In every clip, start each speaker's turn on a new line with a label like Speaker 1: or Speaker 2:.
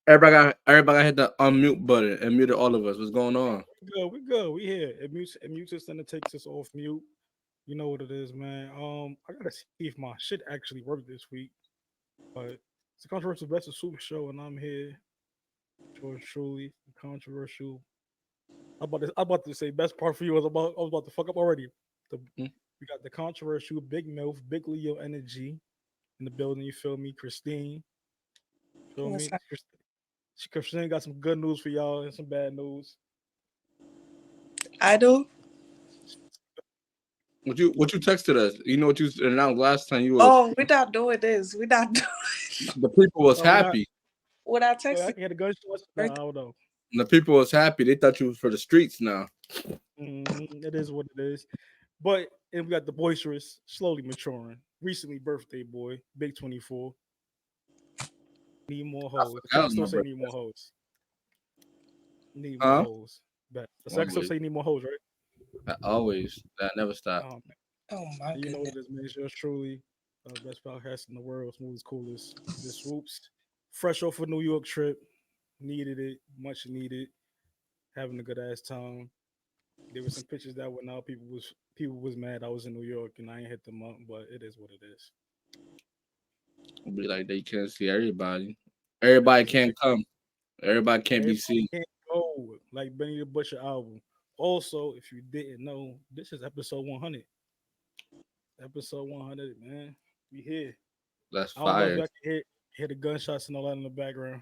Speaker 1: Everybody got hit the unmute button and muted all of us. What's going on?
Speaker 2: We good. We here. It mutes us and it takes us off mute. You know what it is, man. I gotta see if my shit actually worked this week. But it's a controversial best of super show, and I'm here. George truly controversial. I'm about to say best part for you. I was about to fuck up already. The
Speaker 1: Hmm?
Speaker 2: We got the controversial Big Milf, Big Leo energy in the building. You feel me, Christine? Feel
Speaker 3: What's
Speaker 2: me?
Speaker 3: up?
Speaker 2: Christine got some good news for y'all and some bad news.
Speaker 3: I do.
Speaker 1: What you texted us? You know what you announced last time? You was
Speaker 3: Oh, we're not doing this. We're not doing
Speaker 1: the people was
Speaker 2: Oh, we're not.
Speaker 1: happy.
Speaker 3: what I
Speaker 2: Oh, I
Speaker 3: texted.
Speaker 2: had a gunshot. No, I
Speaker 3: Birthday.
Speaker 2: don't know.
Speaker 1: The people was happy. They thought you was for the streets now.
Speaker 2: It is what it is. But and we got the boisterous, slowly maturing, recently birthday boy, Big 24. Need more
Speaker 1: I
Speaker 2: hoes. The
Speaker 1: forgot
Speaker 2: second
Speaker 1: my
Speaker 2: still say
Speaker 1: birthday.
Speaker 2: need more hoes. Need more
Speaker 1: Huh?
Speaker 2: hoes. Bet. The second still
Speaker 1: Always.
Speaker 2: say need more hoes, right?
Speaker 1: Always. That never stopped.
Speaker 2: Um,
Speaker 3: Oh my
Speaker 2: you know what
Speaker 3: goodness.
Speaker 2: it is, man. It's yours truly, best podcast in the world, smoothest, coolest. Vis Swoops, fresh off a New York trip, needed it, much needed, having a good ass time. There were some pictures that went out. People was mad I was in New York and I ain't hit them up, but it is what it is.
Speaker 1: Be like they can't see everybody. Everybody can't
Speaker 2: Exactly.
Speaker 1: come. Everybody can't be
Speaker 2: Everybody
Speaker 1: seen.
Speaker 2: can't go like Benny the Butcher album. Also, if you didn't know, this is episode 100. Episode 100, man. We here.
Speaker 1: That's
Speaker 2: I don't know if
Speaker 1: fire.
Speaker 2: y'all can hear the gunshots and all that in the background.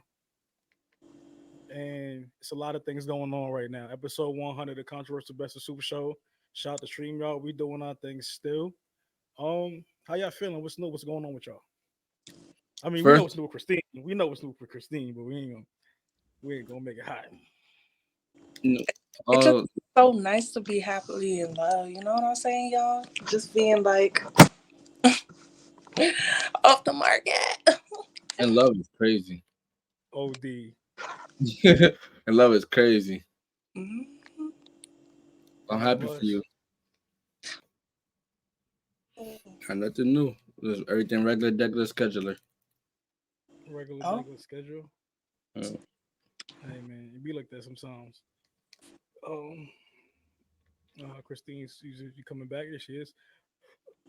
Speaker 2: And it's a lot of things going on right now. Episode 100, the controversial best of super show. Shout out to stream y'all. We doing our things still. How y'all feeling? What's new? What's going on with y'all? I mean, we know what's
Speaker 1: First,
Speaker 2: new with Christine. We know what's new for Christine, but we ain't gonna make it hot.
Speaker 1: n-
Speaker 3: It's just
Speaker 1: uh,
Speaker 3: so nice to be happily in love. You know what I'm saying, y'all? Just being like off the market.
Speaker 1: and love is crazy.
Speaker 2: OD.
Speaker 1: And love is crazy.
Speaker 3: Mhm.
Speaker 1: I'm
Speaker 2: God
Speaker 1: happy for
Speaker 2: bless.
Speaker 1: you. Got nothing new. Just everything regular, regular scheduler.
Speaker 2: Regular,
Speaker 3: Oh,
Speaker 2: regular schedule.
Speaker 1: Uh,
Speaker 2: Hey man, it be like that sometimes. Um, Christine's usually coming back. There she is.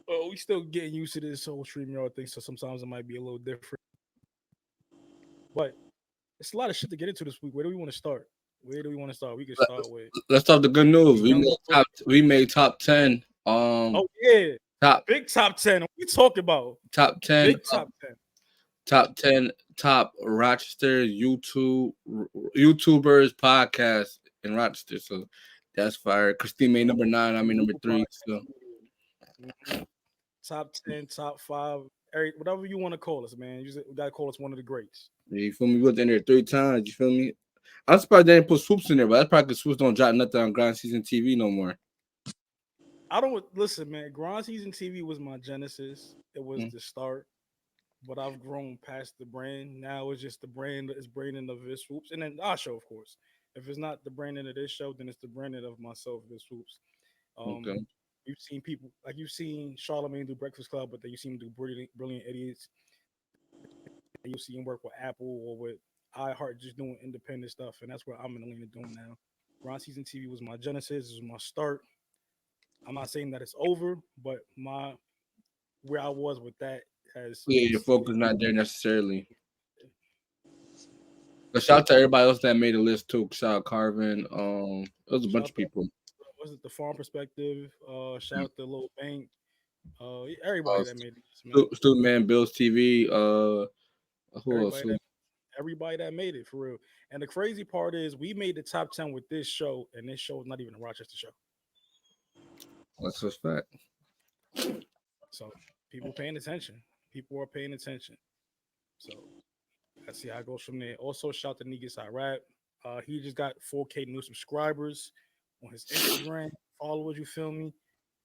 Speaker 2: Oh, we still getting used to this whole StreamYard thing, so sometimes it might be a little different. But it's a lot of shit to get into this week. Where do we want to start? Where do we want to start? We can
Speaker 1: let-
Speaker 2: start with
Speaker 1: let's start the good
Speaker 2: the
Speaker 1: news.
Speaker 2: young boy.
Speaker 1: We made top 10.
Speaker 2: Oh yeah,
Speaker 1: Top
Speaker 2: big top 10. What we talking about?
Speaker 1: top 10
Speaker 2: Big top 10.
Speaker 1: top 10 top Rochester YouTubers podcast in Rochester. So that's fire. Christine made number 9. I made number
Speaker 2: Local
Speaker 1: 3.
Speaker 2: podcast
Speaker 1: So
Speaker 2: media. Top 10, top five, whatever you want to call us, man. You gotta call us one of the greats.
Speaker 1: you feel me? We went in there 3 times. You feel me? I'm surprised they didn't put Swoops in there, but that's probably because Swoops don't drop nothing on Grind Season TV no more.
Speaker 2: I don't listen, man. Grind Season TV was my genesis. It was
Speaker 1: Mm.
Speaker 2: the start, but I've grown past the brand. Now it's just the brand is branding of Vis Swoops, and then our show, of course. If it's not the branding of this show, then it's the branding of myself, Vis Swoops. Um,
Speaker 1: Okay.
Speaker 2: you've seen people like you've seen Charlamagne do Breakfast Club, but then you see him do Brilliant Idiots. And you see him work with Apple or with iHeart, just doing independent stuff, and that's what I'm in the lane of doing now. Grind Season TV was my genesis, was my start. I'm not saying that it's over, but my where I was with that has
Speaker 1: Yeah, your
Speaker 2: exceeded.
Speaker 1: focus not there necessarily. But shout out to everybody else that made a list too. Shout out Carvin. It was a bunch
Speaker 2: Shout
Speaker 1: of
Speaker 2: out to
Speaker 1: people.
Speaker 2: was it the farm perspective? Shout
Speaker 1: Yeah.
Speaker 2: out to Lil Bank. Everybody that made this, man.
Speaker 1: Student Man, Bills TV. Who else?
Speaker 2: Everybody that everybody that made it for real. And the crazy part is we made the top 10 with this show, and this show is not even a Rochester show.
Speaker 1: That's a fact.
Speaker 2: So people paying attention. People are paying attention. So let's see how it goes from there. Also, shout to Negus I Rap. He just got 4K new subscribers on his Instagram. Followers, you feel me?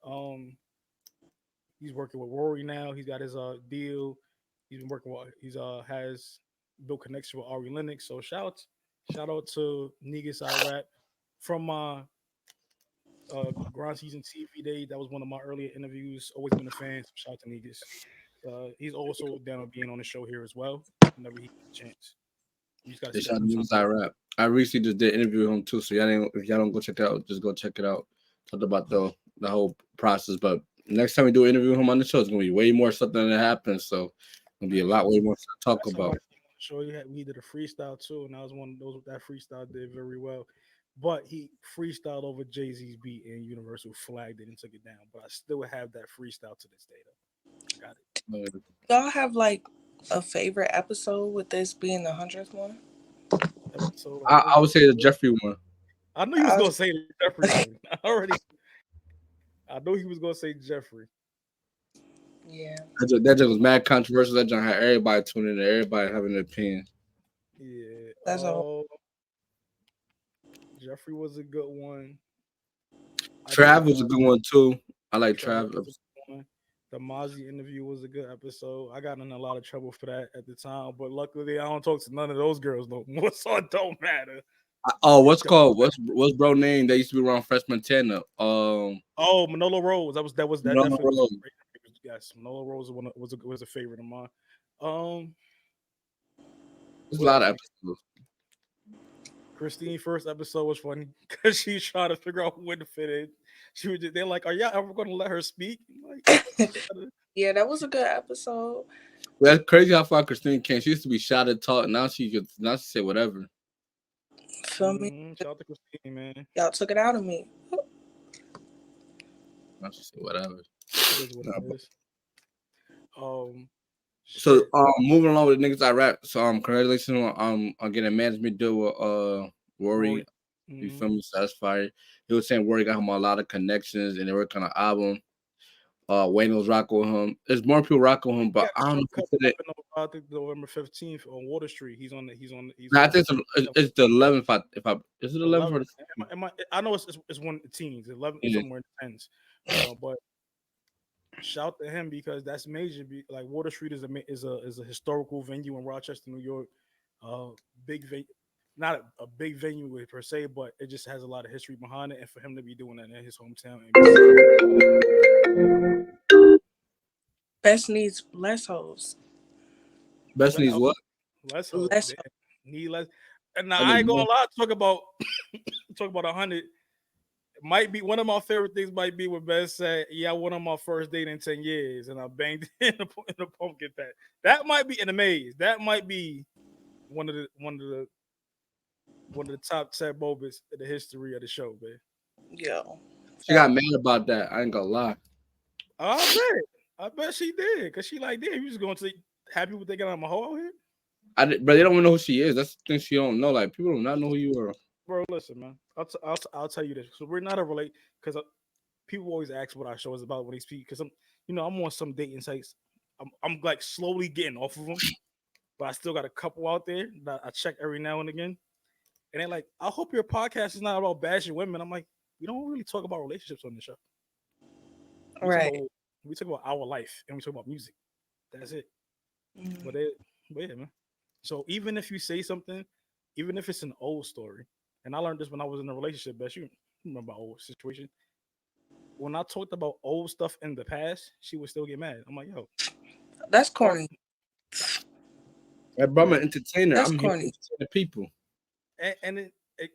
Speaker 2: Um, he's working with Rory now. He's got his deal. He's been working with has built connection with Ari Lennox. So shout out to Negus I Rap from my Grind Season TV day. That was one of my earlier interviews. Always been a fan. So shout out to Negus. He's also down on being on the show here as well whenever he gets a chance. You just gotta
Speaker 1: They
Speaker 2: see
Speaker 1: shot
Speaker 2: that.
Speaker 1: niggas I rap. I recently just did an interview with him too. So if y'all don't go check it out, just go check it out. Talked about the whole process. But next time we do an interview with him on the show, it's gonna be way more stuff than that happens. So it's gonna be a lot way more to talk about.
Speaker 2: Show you we did a freestyle too, and that was one of those that freestyle did very well. But he freestyled over Jay-Z's beat, and Universal flagged it and took it down. But I still have that freestyle to this day though. Got it.
Speaker 3: Y'all have like a favorite episode with this being the 100th one?
Speaker 2: Episode
Speaker 1: I would say the Jeffrey one.
Speaker 2: I knew he was gonna say the Jeffrey one. I know he was gonna say Jeffrey.
Speaker 3: Yeah.
Speaker 1: That just was mad controversial. That John had everybody tuning in, everybody having an opinion.
Speaker 2: Yeah.
Speaker 3: That's all.
Speaker 2: Jeffrey was a good one.
Speaker 1: Trav was a good one too. I like Trav.
Speaker 2: The Mozzie interview was a good episode. I got in a lot of trouble for that at the time, but luckily I don't talk to none of those girls no more, so it don't matter.
Speaker 1: What's bro name? They used to be around freshman Santana.
Speaker 2: Manolo Rose. That
Speaker 1: Manolo
Speaker 2: definitely
Speaker 1: Rose.
Speaker 2: Yes, Manolo Rose was a favorite of mine.
Speaker 1: There's a lot of episodes.
Speaker 2: Christine's first episode was funny because she's trying to figure out when to fit in. They're like, "Are y'all ever going to let her speak?" Like,
Speaker 3: yeah, that was a good episode.
Speaker 1: That's crazy how far Christine came. She used to be shy and talk. Now she say whatever.
Speaker 3: Feel me?
Speaker 2: Shout out to Christine, man.
Speaker 3: Y'all took it out of me.
Speaker 1: Now she say whatever.
Speaker 2: It is what it is.
Speaker 1: So moving along with the niggas I rap. So congratulations on getting a management deal with Rory. You feel me? So that's fire. He was saying Rory got him a lot of connections and they work on an album. Wayne was rocking with him. There's more people rocking with him, but I don't know.
Speaker 2: I think November 15th on Water Street. He's on.
Speaker 1: I think it's the 11th. Is it 11th or the
Speaker 2: I know it's one of the teens. 11 somewhere in the tens. But shout to him because that's major. Like Water Street is a historical venue in Rochester, New York. Big venue, not a big venue per se, but it just has a lot of history behind it. And for him to be doing that in his hometown,
Speaker 3: Best needs less hoes.
Speaker 1: Best needs what?
Speaker 2: Less hoes. Need less. And now I ain't gonna lie. Talk about 100. Might be one of my favorite things. Might be what Best said. Yeah, I went on my first date in 10 years, and I banged in the pumpkin patch. That might be in a maze. That might be one of the top 10 moments in the history of the show, man.
Speaker 3: Yo,
Speaker 1: she got mad about that. I ain't gonna lie.
Speaker 2: I bet she did, because she like, damn, you just going to happy with they got on my hoe out here?
Speaker 1: But they don't even know who she is. That's the thing she don't know. Like people do not know who you are.
Speaker 2: Bro, listen, man. I'll tell you this. So we're not a relate because people always ask what our show is about when they speak. Because I'm on some dating sites. I'm like slowly getting off of them, but I still got a couple out there that I check every now and again. And they're like, I hope your podcast is not about bashing women. I'm like, we don't really talk about relationships on the show. We talk about our life and we talk about music. That's it. But yeah, man. So even if you say something, even if it's an old story, and I learned this when I was in a relationship, Best, you remember my old situation. When I talked about old stuff in the past, she would still get mad. I'm like, yo,
Speaker 3: that's corny.
Speaker 1: Bro, I'm an entertainer.
Speaker 3: That's
Speaker 1: I'm
Speaker 3: corny.
Speaker 1: here to the people.
Speaker 2: And it's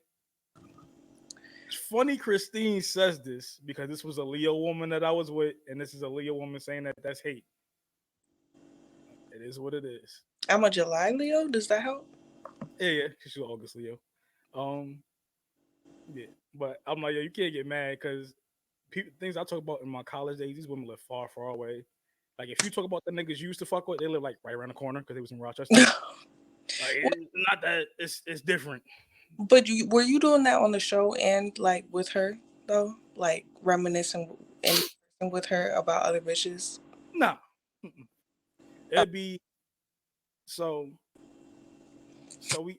Speaker 2: funny Christine says this because this was a Leo woman that I was with, and this is a Leo woman saying that that's hate. It is what it is.
Speaker 3: I'm a July Leo. Does that help?
Speaker 2: Yeah, because she's August Leo. Yeah, but I'm like, yo, you can't get mad because things I talk about in my college days, these women live far, far away. Like if you talk about the niggas you used to fuck with, they live like right around the corner because they was in Rochester. Like not that it's different.
Speaker 3: But were you doing that on the show and like with her though, like reminiscing with her about other bitches?
Speaker 2: Nah, it'd be so we.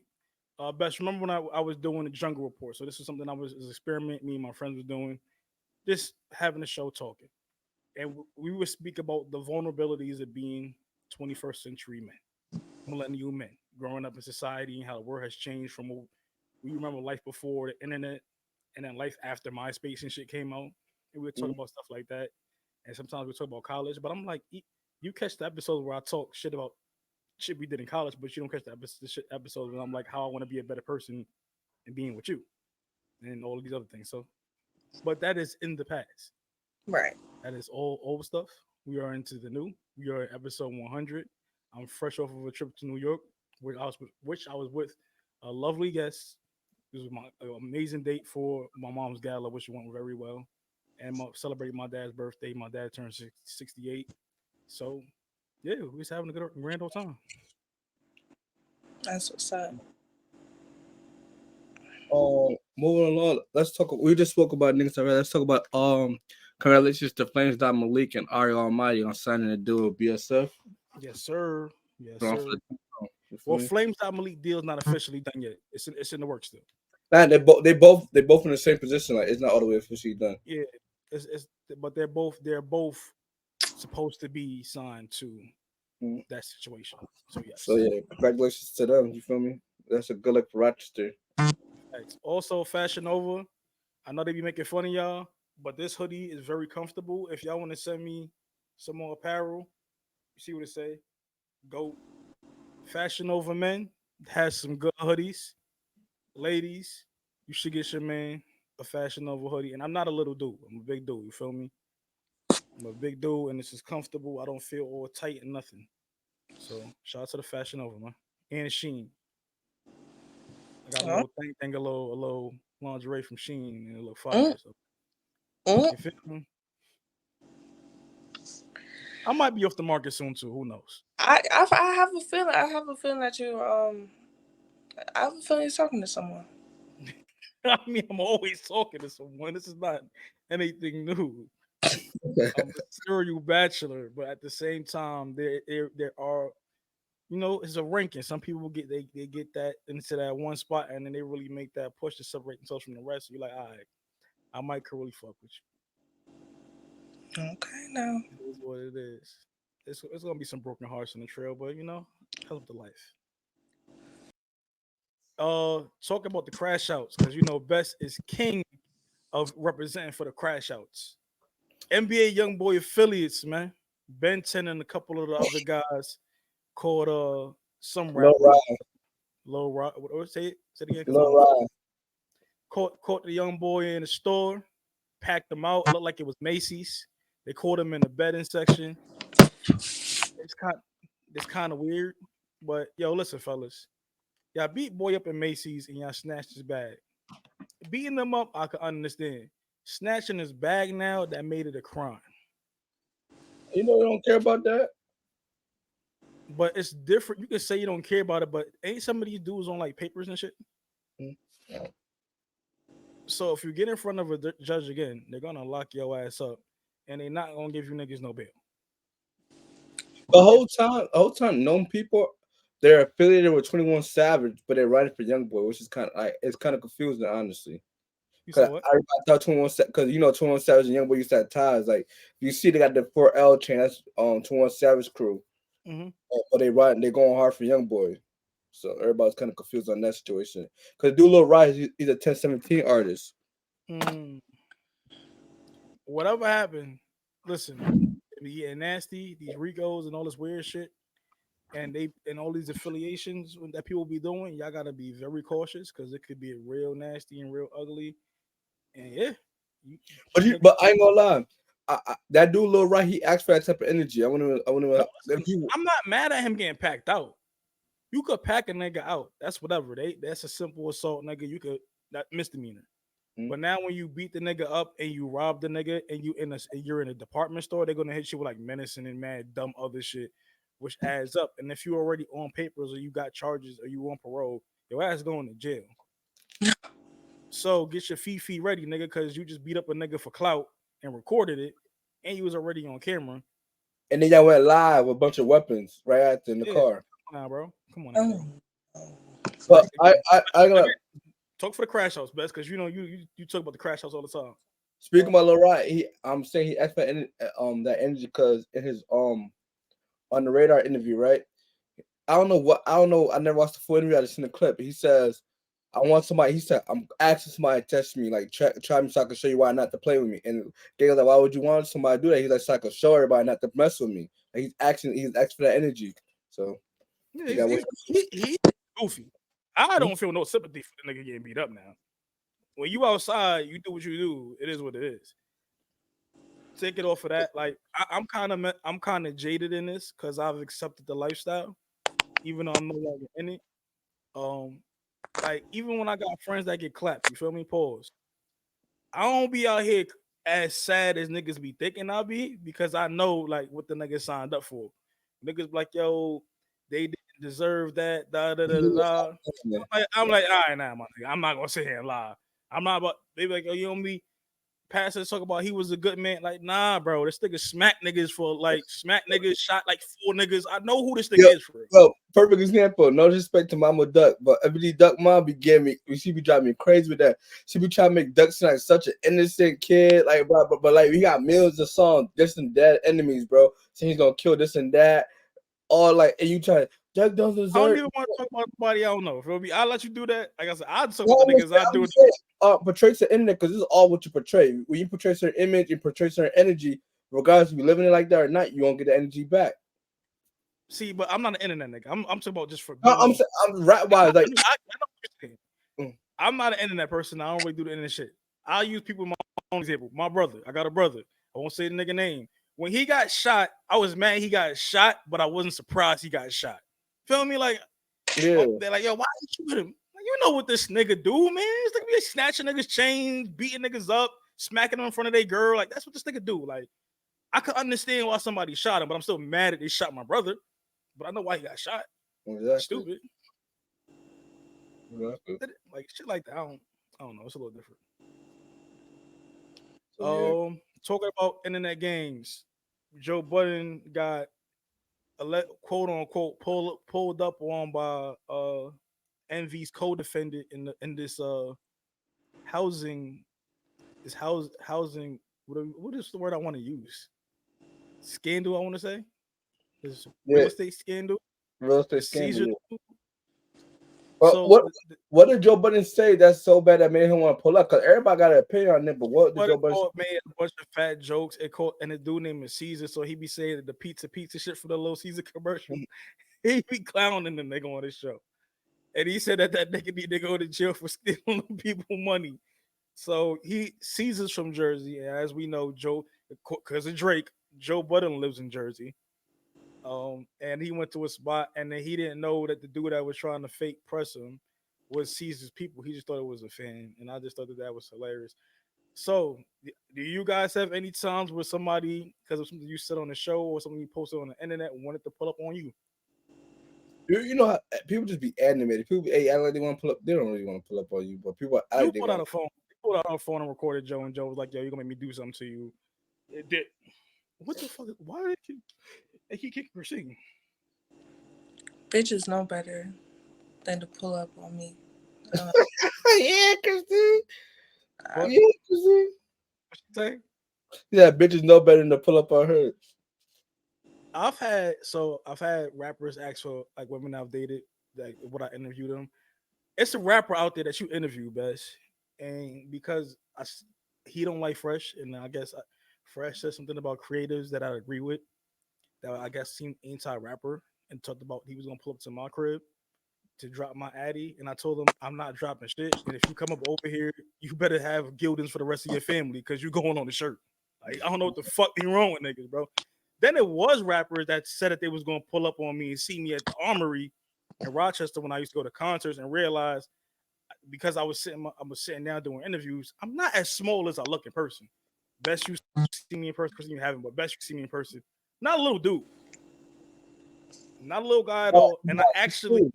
Speaker 2: Best remember when I was doing the Jungle Report. So this was something I was an experiment me and my friends was doing, just having a show talking, and we would speak about the vulnerabilities of being 21st century men, millennial men, growing up in society and how the world has changed from what we remember life before the internet, and then life after MySpace and shit came out. And we would talk about stuff like that, and sometimes we talk about college. But I'm like, you catch the episode where I talk shit about shit we did in college, but you don't catch the episodes when I'm like, how I want to be a better person and being with you, and all of these other things. So, but that is in the past.
Speaker 3: Right.
Speaker 2: That is all old stuff. We are into the new. We are at episode 100. I'm fresh off of a trip to New York, which I was with a lovely guest. This was my amazing date for my mom's gala, which went very well, and celebrating my dad's birthday. My dad turned 68, so yeah, we was having a good grand old time.
Speaker 3: That's what's up.
Speaker 1: Moving along, let's talk. We just spoke about niggas already. Let's talk about congratulations to Flames Malik and Ari Almighty on signing a deal with BSF.
Speaker 2: Yes, sir. Yes, sir. Well, Flames Malik deal is not officially done yet. It's in the works still.
Speaker 1: Man, they both in the same position. Like it's not all the way officially done.
Speaker 2: Yeah, but they're both supposed to be signed to that situation. So yes.
Speaker 1: So yeah, congratulations to them. You feel me? That's a good luck for Rochester.
Speaker 2: Thanks. Also, Fashion Nova. I know they be making fun of y'all, but this hoodie is very comfortable. If y'all want to send me some more apparel, you see what it say? Go Fashion Nova Men has some good hoodies. Ladies, you should get your man a Fashion Nova hoodie. And I'm not a little dude. I'm a big dude. You feel me? I'm a big dude, and this is comfortable. I don't feel all tight and nothing. So shout out to the Fashion Nova, man. And Sheen. I got a little thing, a little lingerie from Sheen and a little fire. So. You feel me? I might be off the market soon too. Who knows?
Speaker 3: I have a feeling. I have a feeling that you I have a feeling you're talking to someone.
Speaker 2: I mean, I'm always talking to someone. This is not anything new. I'm a serial bachelor, but at the same time, there are, it's a ranking. Some people get they get that into that one spot, and then they really make that push to separate themselves from the rest. So you're like, all right, I might really fuck with you.
Speaker 3: Okay, now
Speaker 2: it is what it is. It's gonna be some broken hearts in the trail, but help the life. Talk about the crash outs, because Best is king of representing for the crash outs. NBA YoungBoy affiliates, man. Ben 10 and a couple of the other guys called some rapper. Low Ride. What say it? Say it again.
Speaker 1: Low Ride.
Speaker 2: Caught the young boy in the store, packed him out. It looked like it was Macy's. They caught him in the bedding section. It's kind of weird, but yo, listen, fellas. Y'all beat boy up in Macy's and y'all snatched his bag. Beating them up, I could understand. Snatching his bag now, that made it a crime.
Speaker 1: You don't care about that?
Speaker 2: But it's different. You can say you don't care about it, but ain't some of these dudes on like papers and shit? Mm-hmm. So if you get in front of a judge again, they're gonna lock your ass up, and they're not gonna give you niggas no bail.
Speaker 1: The whole time, known people, they're affiliated with 21 Savage, but they're writing for YoungBoy, which is kind of confusing, honestly. Because I thought 21 because 21 Savage and YoungBoy used to have ties. Like you see, they got the 4L chain. That's 21 Savage crew. Mm-hmm. But they're going hard for YoungBoy. So everybody's kind of confused on that situation. Because Do Lil Rise, he's a 1017 artist.
Speaker 2: Whatever happened, listen, be getting nasty, these Ricos and all this weird shit, and all these affiliations that people be doing, y'all gotta be very cautious because it could be real nasty and real ugly. And yeah.
Speaker 1: But I ain't gonna lie. That dude Lil Rise, he asked for that type of energy. I'm
Speaker 2: not mad at him getting packed out. You could pack a nigga out. That's whatever. That's a simple assault, nigga. You could that misdemeanor. Mm-hmm. But now when you beat the nigga up and you rob the nigga and you're in a department store, they're gonna hit you with like menacing and mad dumb other shit, which adds up. And if you already on papers or you got charges or you on parole, your ass going to jail. So get your fee ready, nigga, because you just beat up a nigga for clout and recorded it, and you was already on camera.
Speaker 1: And then y'all went live with a bunch of weapons right after in the car.
Speaker 2: Come on now, bro. Come on now, bro.
Speaker 1: But I gotta
Speaker 2: talk for the crash house, Best, because you talk about the crash house all the time.
Speaker 1: Speaking about Lil Rai, I'm saying he asked for that energy because in his on the radar interview, right? I don't know. I never watched the full interview. I just seen the clip. He says, "I want somebody." He said, "I'm asking somebody to test me, like try me so I can show you why not to play with me." And they were like, "Why would you want somebody to do that?" He's like, "So I can show everybody not to mess with me." Like he's asking for that energy. So
Speaker 2: Yeah, he's goofy. I don't feel no sympathy for the nigga getting beat up now. When you outside, you do what you do. It is what it is. Take it off of that. Like I'm kind of jaded in this because I've accepted the lifestyle, even though I'm no longer in it. Like even when I got friends that get clapped, you feel me? Pause. I don't be out here as sad as niggas be thinking I'll be because I know like what the niggas signed up for. Niggas be like, yo, they didn't deserve that. Da da da da. I'm like, all right, nah, my nigga. I'm not gonna sit here and lie. I'm not about. They be like, oh, you know me. Pastor talk about he was a good man. Like, nah, bro. This nigga smack niggas shot like 4 niggas. I know who this nigga is for.
Speaker 1: Well, perfect example. No disrespect to Mama Duck, but every Duck mom be getting me. She be driving me crazy with that. She be trying to make Duck seem like such an innocent kid. Like, but like we got millions of songs, this and that enemies, bro. So he's gonna kill this and that. All like, and you try. Duck doesn't deserve.
Speaker 2: I don't even want to talk about nobody I don't know. Feel me? I'll let you do that. Like I said, I'd talk with the niggas I do.
Speaker 1: Portray the internet because this is all what you portray. When you portray certain image, you portray certain energy, regardless if you living it like that or not, you won't get the energy back.
Speaker 2: See, but I'm not an internet nigga. I'm talking about just for.
Speaker 1: I'm rap wise. Like,
Speaker 2: I'm not an internet person. I don't really do the internet shit. I use people in my own example. My brother. I got a brother. I won't say the nigga name. When he got shot, I was mad he got shot, but I wasn't surprised he got shot. Feel me? Like,
Speaker 1: yeah.
Speaker 2: They're like, yo, why did you hit him? Like, you know what this nigga do, man? It's like be snatching niggas' chains, beating niggas up, smacking them in front of their girl. Like, that's what this nigga do. Like, I could understand why somebody shot him, but I'm still mad that they shot my brother. But I know why he got shot.
Speaker 1: Exactly.
Speaker 2: Stupid.
Speaker 1: Exactly.
Speaker 2: Like shit like that. I don't know. It's a little different.
Speaker 1: So,
Speaker 2: talking about internet games. Joe Budden got quote unquote pulled up on by Envy's co-defendant in this housing. This housing. What is the word I want to use? Scandal. I want to say. This real estate scandal.
Speaker 1: Real estate scandal.
Speaker 2: Well, so
Speaker 1: what did Joe Budden say that's so bad that made him want to pull up? Because everybody got an opinion on it, but what did Joe Budden say?
Speaker 2: Made a bunch of fat jokes. And the dude named is Caesar, so he be saying the pizza shit for the Little Caesar commercial. He be clowning the nigga on his show. And he said that nigga need to go to jail for stealing people money. So Caesar's from Jersey, and as we know, Joe, because of Drake, Joe Budden lives in Jersey. And he went to a spot, and then he didn't know that the dude that was trying to fake press him was Caesar's people. He just thought it was a fan, and I just thought that was hilarious. So, do you guys have any times where somebody, because of something you said on the show or something you posted on the internet, wanted to pull up on you?
Speaker 1: You know how people just be animated. People act like they want to pull up. They don't really want to pull up on you, but people
Speaker 2: you pulled out a phone. You pulled out a phone and recorded Joe, and Joe was like, "Yo, you gonna make me do something to you?" It did. What the fuck? Why did they keep kicking Christine?
Speaker 3: Bitches know better than to pull up on me.
Speaker 1: Yeah, Christine. Yeah, Christine.
Speaker 2: What you say?
Speaker 1: Yeah, bitches know better than to pull up on her.
Speaker 2: I've had rappers ask for like women I've dated, like would I interview them? It's a rapper out there that you interview, Best, and because he don't like Fresh, and I guess Fresh said something about creatives that I agree with, that I guess seemed anti-rapper, and talked about he was gonna pull up to my crib to drop my addy, and I told him I'm not dropping shit, and if you come up over here, you better have Gildens for the rest of your family because you're going on the shirt. Like, I don't know what the fuck be wrong with niggas, bro. Then it was rappers that said that they was gonna pull up on me and see me at the Armory in Rochester when I used to go to concerts, and realized because I was sitting down doing interviews, I'm not as small as I look in person. Best you see me in person, because you haven't, but best you see me in person. Not a little dude, not a little guy at all. And I actually,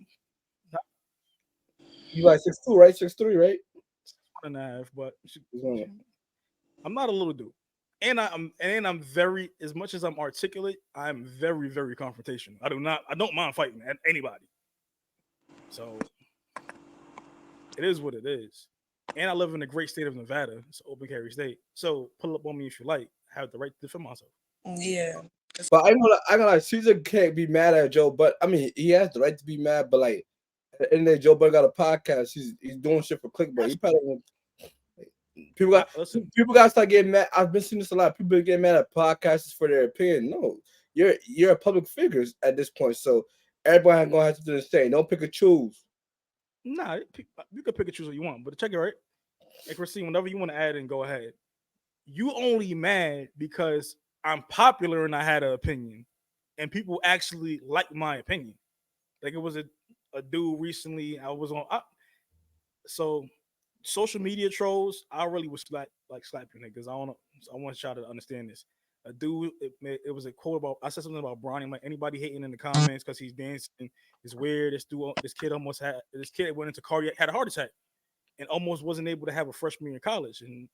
Speaker 1: you like 6'2", right? 6'3", right?
Speaker 2: 1.5, but I'm not a little dude. And I'm very, as much as I'm articulate, I'm very, very confrontational. I don't mind fighting at anybody. So it is what it is. And I live in the great state of Nevada. It's an open carry state. So pull up on me if you like. I have the right to defend myself.
Speaker 3: Yeah.
Speaker 1: But I'm gonna like Caesar can't be mad at Joe, but I mean he has the right to be mad, but like at the end of the day, Joe Budden got a podcast. He's doing shit for clickbait. He probably people got to start getting mad. I've been seeing this a lot. People are getting mad at podcasts for their opinion. No, you're a public figure at this point. So Everybody gonna have to do the same. Don't pick and choose.
Speaker 2: Nah, you can pick and choose what you want, but check it right. And Christine, whenever you want to add in, go ahead. You only mad because I'm popular and I had an opinion, and people actually like my opinion. Like it was a dude recently. I was on. So social media trolls, I really was slap you niggas. I don't know. I want y'all to understand this. A dude, it was a quote about. I said something about Bronny. Like anybody hating in the comments because he's dancing is weird. This kid went into cardiac, had a heart attack, and almost wasn't able to have a freshman year in college. And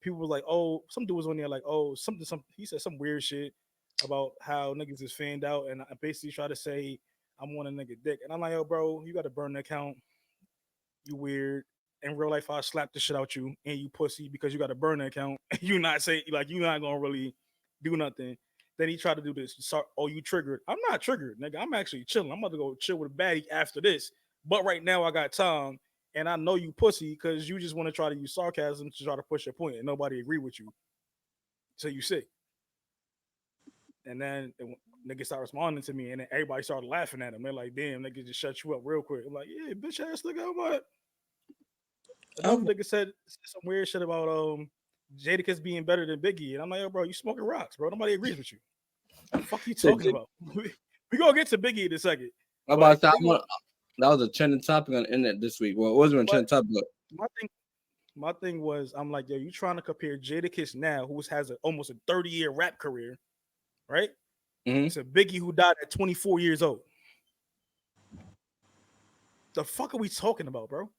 Speaker 2: people were like, "Oh, some dude was on there like, oh, something." He said some weird shit about how niggas is fanned out, and I basically try to say I'm on a nigga dick, and I'm like, "Yo, bro, you got to burn the account. You weird." In real life, I slap the shit out you and you pussy because you got a burner account. You not say like you not gonna really do nothing. Then he tried to do this. Oh, you triggered? I'm not triggered, nigga. I'm actually chilling. I'm about to go chill with a baddie after this. But right now I got time, and I know you pussy because you just want to try to use sarcasm to try to push your point, and nobody agree with you. So you sick. And then niggas start responding to me, and then everybody started laughing at him. They're like, "Damn, nigga, just shut you up real quick." I'm like, "Yeah, bitch ass nigga, I'm like." Another nigga said some weird shit about Jadakiss being better than Biggie, and I'm like, "Yo, bro, you smoking rocks, bro. Nobody agrees with you. What the fuck you talking about?" We gonna get to Biggie in a second.
Speaker 1: I'm about to say, that was a trending topic on the internet this week. Well, it wasn't a trending topic. But
Speaker 2: my thing was, I'm like, yo, you trying to compare Jadakiss now, who has almost a 30-year rap career, right?
Speaker 1: Mm-hmm.
Speaker 2: To Biggie, who died at 24 years old. The fuck are we talking about, bro?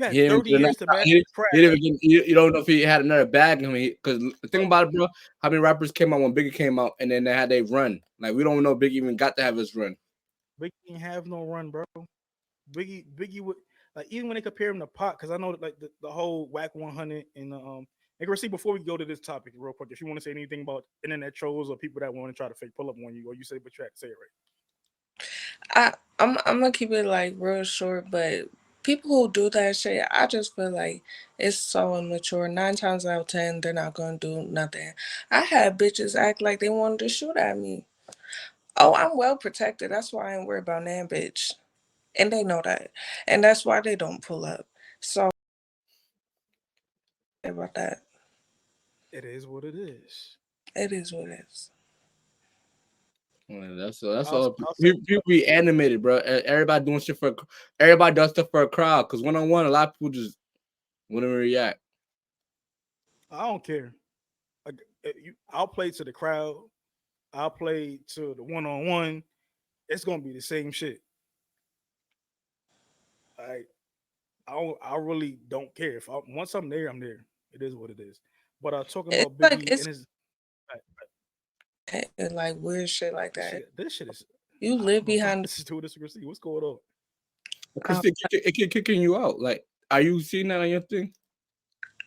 Speaker 2: You had 30 years to master the craft.
Speaker 1: You don't know if he had another bag in him. Because the thing about it, bro, how many rappers came out when Biggie came out and then they had their run? Like, we don't know Biggie even got to have his run.
Speaker 2: Biggie didn't have no run, bro. Biggie would, like, even when they compare him to Pac, because I know that, like, the whole Whack 100 and and see, before we go to this topic real quick, if you want to say anything about internet trolls or people that want to try to fake pull up on you, or you say, but you have to say it
Speaker 3: right. I'm gonna keep it like real short, but people who do that shit, I just feel like it's so immature. 9 times out of 10, they're not gonna do nothing. I had bitches act like they wanted to shoot at me. Oh, I'm well protected. That's why I ain't worried about that bitch. And they know that. And that's why they don't pull up. So about that.
Speaker 2: It is what it is.
Speaker 3: It is what it is.
Speaker 1: Yeah, that's all. People be animated, bro. Everybody doing shit everybody does stuff for a crowd. Because one-on-one, a lot of people just wouldn't react.
Speaker 2: I don't care. I'll play to the crowd. I'll play to the one-on-one. It's gonna be the same shit. I really don't care. Once I'm there, I'm there. It is what it is. But I'm talking about Biggie and his
Speaker 3: like weird shit like that.
Speaker 2: This shit is.
Speaker 3: You live behind.
Speaker 2: This is too disrespectful. What's going on?
Speaker 1: It keep kicking you out. Like, are you seeing that on your thing?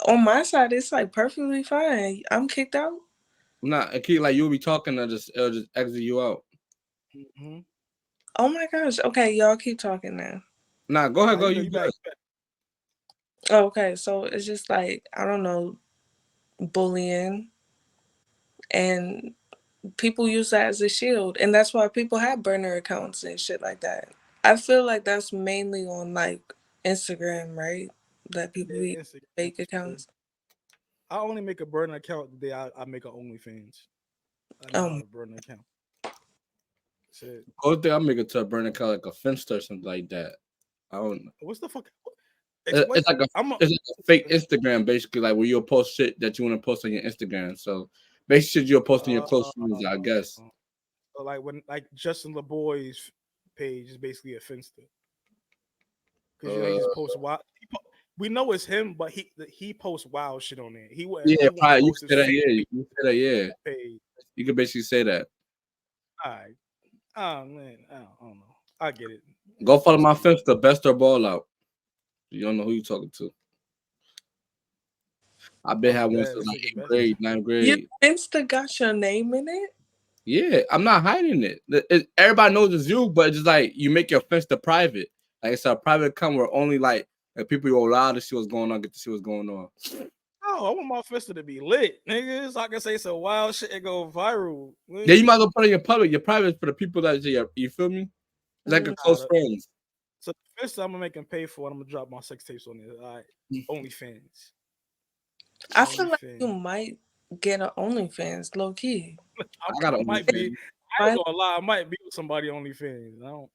Speaker 3: On my side, it's like perfectly fine. I'm kicked out.
Speaker 1: Nah, it keep like you'll be talking, it'll just exit you out.
Speaker 2: Mm-hmm.
Speaker 3: Oh my gosh. Okay, y'all keep talking now.
Speaker 1: Nah, go ahead, go. You
Speaker 3: back. Oh, okay, so it's just like, I don't know, bullying, and people use that as a shield, and that's why people have burner accounts and shit like that. I feel like that's mainly on like Instagram, right? That people use fake accounts.
Speaker 2: I only make a burner account the day I make an OnlyFans. I know how to burn an account.
Speaker 1: Go there, I'll make it to a burner account like a Finster or something like that. I don't know.
Speaker 2: What's the fuck?
Speaker 1: It's like a fake Instagram, basically, like where you'll post shit that you want to post on your Instagram. So basically, you'll post on your close friends, I guess.
Speaker 2: So like when Justin LeBoy's page is basically a Finster because he just posts wild. We know it's him, but he posts wild shit on there.
Speaker 1: Probably you say that. Yeah, you say that. Yeah, page. You can basically say that.
Speaker 2: All right. Oh man, I don't know. I get it.
Speaker 1: Go follow my Finster, Best or Ballout. You don't know who you talking to. I been had one since like 8th grade, 9th grade.
Speaker 3: Your Insta got your name in it?
Speaker 1: Yeah, I'm not hiding it. Everybody knows it's you, but it's just like you make your Finsta private. Like it's a private account where only like people who are allowed to see what's going on get to see what's going on.
Speaker 2: Oh, I want my Finsta to be lit, nigga. So I can say some wild shit and go viral.
Speaker 1: Yeah, you might as well put it in your public. Your private for the people that you feel me? Like a close
Speaker 3: Mm.
Speaker 1: friends.
Speaker 2: So the first time I'm gonna make him pay for it, I'm gonna drop my sex tapes on it. All right, OnlyFans.
Speaker 3: I feel like you
Speaker 2: OnlyFans.
Speaker 3: might get an OnlyFans, low key.
Speaker 1: I got
Speaker 2: I
Speaker 1: an
Speaker 2: might be.
Speaker 1: OnlyFans.
Speaker 2: I ain't
Speaker 3: Might,
Speaker 2: gonna lie. I might be with somebody OnlyFans. I don't.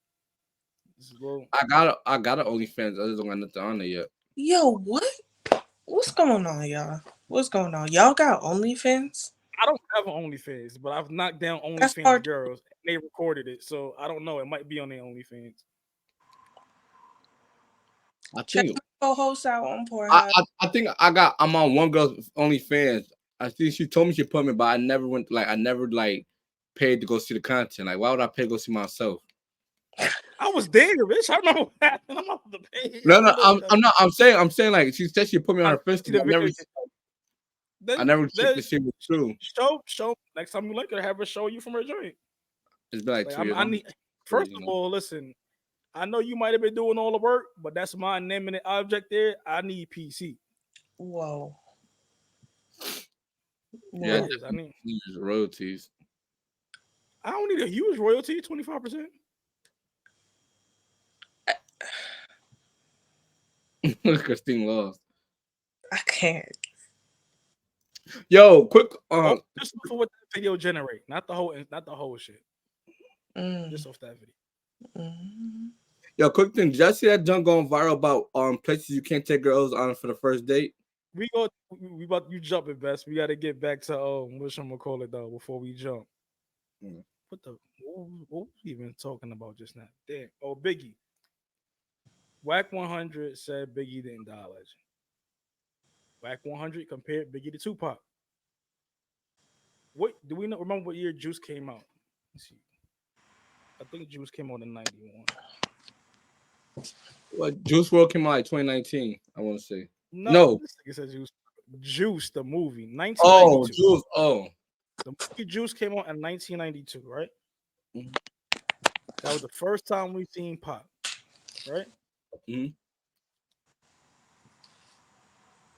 Speaker 2: This is low.
Speaker 1: I got an OnlyFans. I just don't got nothing on it yet.
Speaker 3: yo, what? What's going on, y'all? What's going on? Y'all got OnlyFans?
Speaker 2: I don't have an OnlyFans, but I've knocked down
Speaker 3: That's
Speaker 2: OnlyFans
Speaker 3: hard.
Speaker 2: girls. And they recorded it, so I don't know. It might be on their OnlyFans.
Speaker 1: I
Speaker 3: Check
Speaker 1: think
Speaker 3: my co-host out on Pornhub.
Speaker 1: I think I'm on one girl's OnlyFans. I think she told me she put me, but I never went I never paid to go see the content. Like, why would I pay to go see myself?
Speaker 2: I was there, bitch. I know what happened. I'm not the pay.
Speaker 1: No,
Speaker 2: I
Speaker 1: no,
Speaker 2: know what
Speaker 1: I'm not. I'm saying like she said she put me on
Speaker 2: I
Speaker 1: her fist.
Speaker 2: see the video.
Speaker 1: I never checked
Speaker 2: Then
Speaker 1: to see if it's true.
Speaker 2: show next time you like her, have her show you from her joint.
Speaker 1: It's been like
Speaker 2: Like
Speaker 1: 2 years.
Speaker 2: I need. First of all, listen. I know you might have been doing all the work, but that's my inanimate object there. I need PC.
Speaker 3: Whoa.
Speaker 1: Yeah,
Speaker 3: Whoa.
Speaker 2: I mean,
Speaker 1: royalties.
Speaker 2: I don't need a huge royalty, 25%.
Speaker 1: Christine lost.
Speaker 3: I can't.
Speaker 1: Yo, quick.
Speaker 2: Just for what that video generate, not the whole shit. Just off that video.
Speaker 3: Mm.
Speaker 1: Yo, quick thing. Did y'all see that junk going viral about places you can't take girls on for the first date?
Speaker 2: We about you jumping, best. We got to get back to what I'm gonna call it though before we jump. What was we even talking about just now? Damn. Oh, Biggie. Whack 100 said Biggie didn't die a legend. Whack 100 compared Biggie to Tupac. What do we know? Remember what year Juice came out? Let's see. I think Juice came out in 91.
Speaker 1: Well, Juice WRLD came out like 2019. I want to say.
Speaker 2: No. This nigga said Juice. Juice, the movie, 1992.
Speaker 1: Oh, Juice. Oh.
Speaker 2: The movie Juice came out in 1992, right?
Speaker 1: Mm-hmm.
Speaker 2: That was the first time we seen Pop, right?
Speaker 1: Mm-hmm.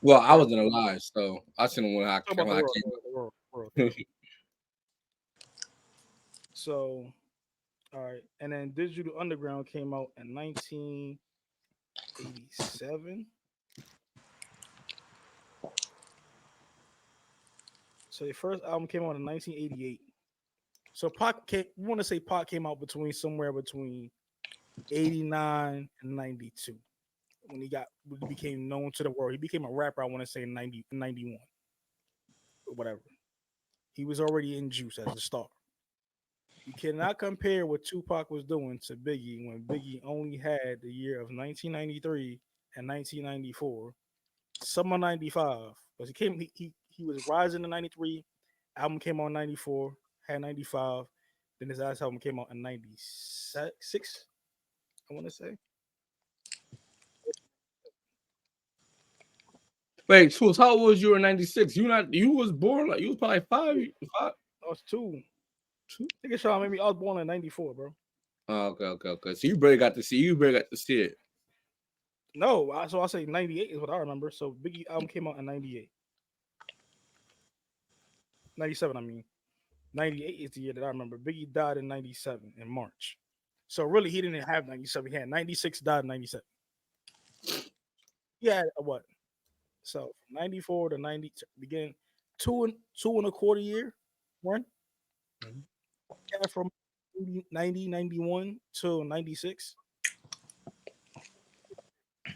Speaker 1: Well, I wasn't alive, so I seen him when I came out.
Speaker 2: So, all right, and then Digital Underground came out in 1987. So the first album came out in 1988. So we want to say Pac came out somewhere between 89 and 92 when he became known to the world. He became a rapper, I want to say in 91 or whatever. He was already in Juice as a star. You cannot compare what Tupac was doing to Biggie when Biggie only had the year of 1993 and 1994, summer 95. Because he was rising in 93, album came out in 94, had 95, then his last album came out in 96, I want to say.
Speaker 1: Wait, Schultz, how old was you in 96? You was born you was probably five.
Speaker 2: I was two. I think I was born in 94, bro.
Speaker 1: Oh, okay. So you barely got to see it.
Speaker 2: No, so I say 98 is what I remember. So Biggie album came out in 98. 97, I mean. 98 is the year that I remember. Biggie died in 97 in March. So really, he didn't have 97. He had 96, died in 97. He had what? So 94 to 90, begin two and a quarter year run. Mm-hmm. Yeah, from 90, 91 to 96.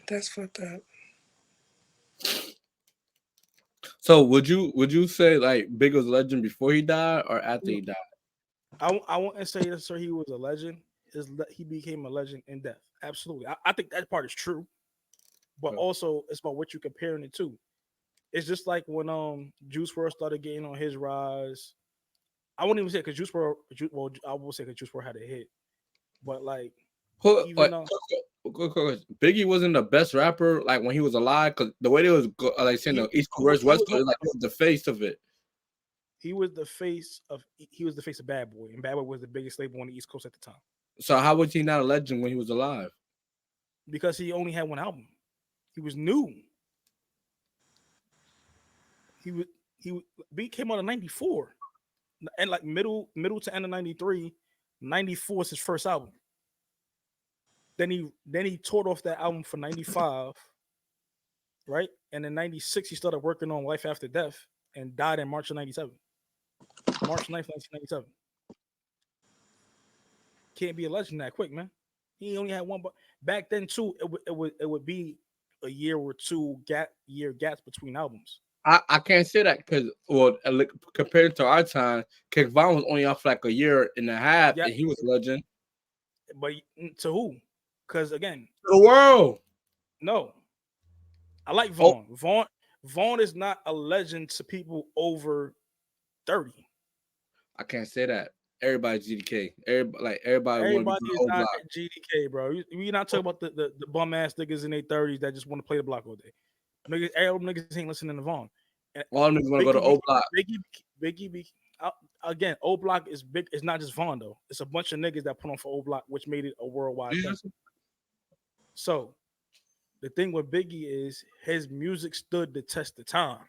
Speaker 3: That's fucked up.
Speaker 1: So would you say like Big was a legend before he died or after he died?
Speaker 2: I wouldn't say that, sir. He was a legend. He became a legend in death. Absolutely. I think that part is true. But also it's about what you're comparing it to. It's just like when Juice WRLD started getting on his rise. I wouldn't even say because Juice WRLD, I will say because Juice WRLD had a hit. But like
Speaker 1: Biggie wasn't the best rapper like when he was alive because the way they was like saying the East Coast West Coast, like he was the face of it.
Speaker 2: He was the face of Bad Boy, and Bad Boy was the biggest label on the East Coast at the time.
Speaker 1: So how was he not a legend when he was alive?
Speaker 2: Because he only had one album. He was new. He came out in 94. And like middle to end of 93, 94 is his first album. Then he toured off that album for 95, right? And in 96 he started working on Life After Death and died in March of 97. March 9th, 1997. Can't be a legend that quick, man. He only had one, but back then too, it would be a year or two gaps between albums.
Speaker 1: I can't say that because compared to our time, King Von was only off like a year and a half,
Speaker 2: Yeah,
Speaker 1: and he was a legend
Speaker 2: but to who? Because again,
Speaker 1: to the world.
Speaker 2: no, I like
Speaker 1: Oh,
Speaker 2: Vaughn. Vaughn is not a legend to people over 30.
Speaker 1: I can't say that. Everybody's GDK. Everybody want to be
Speaker 2: Everybody is
Speaker 1: old
Speaker 2: not
Speaker 1: block.
Speaker 2: at GDK, bro. We're not talking about the bum ass niggas in their 30s that just want to play the block all day. Niggas, all them niggas ain't listening to Vaughn. And
Speaker 1: All them niggas want to go to old block.
Speaker 2: Biggie, again, old block is big. It's not just Vaughn though. It's a bunch of niggas that put on for old block, which made it a worldwide thing. So the thing with Biggie is his music stood the test of time.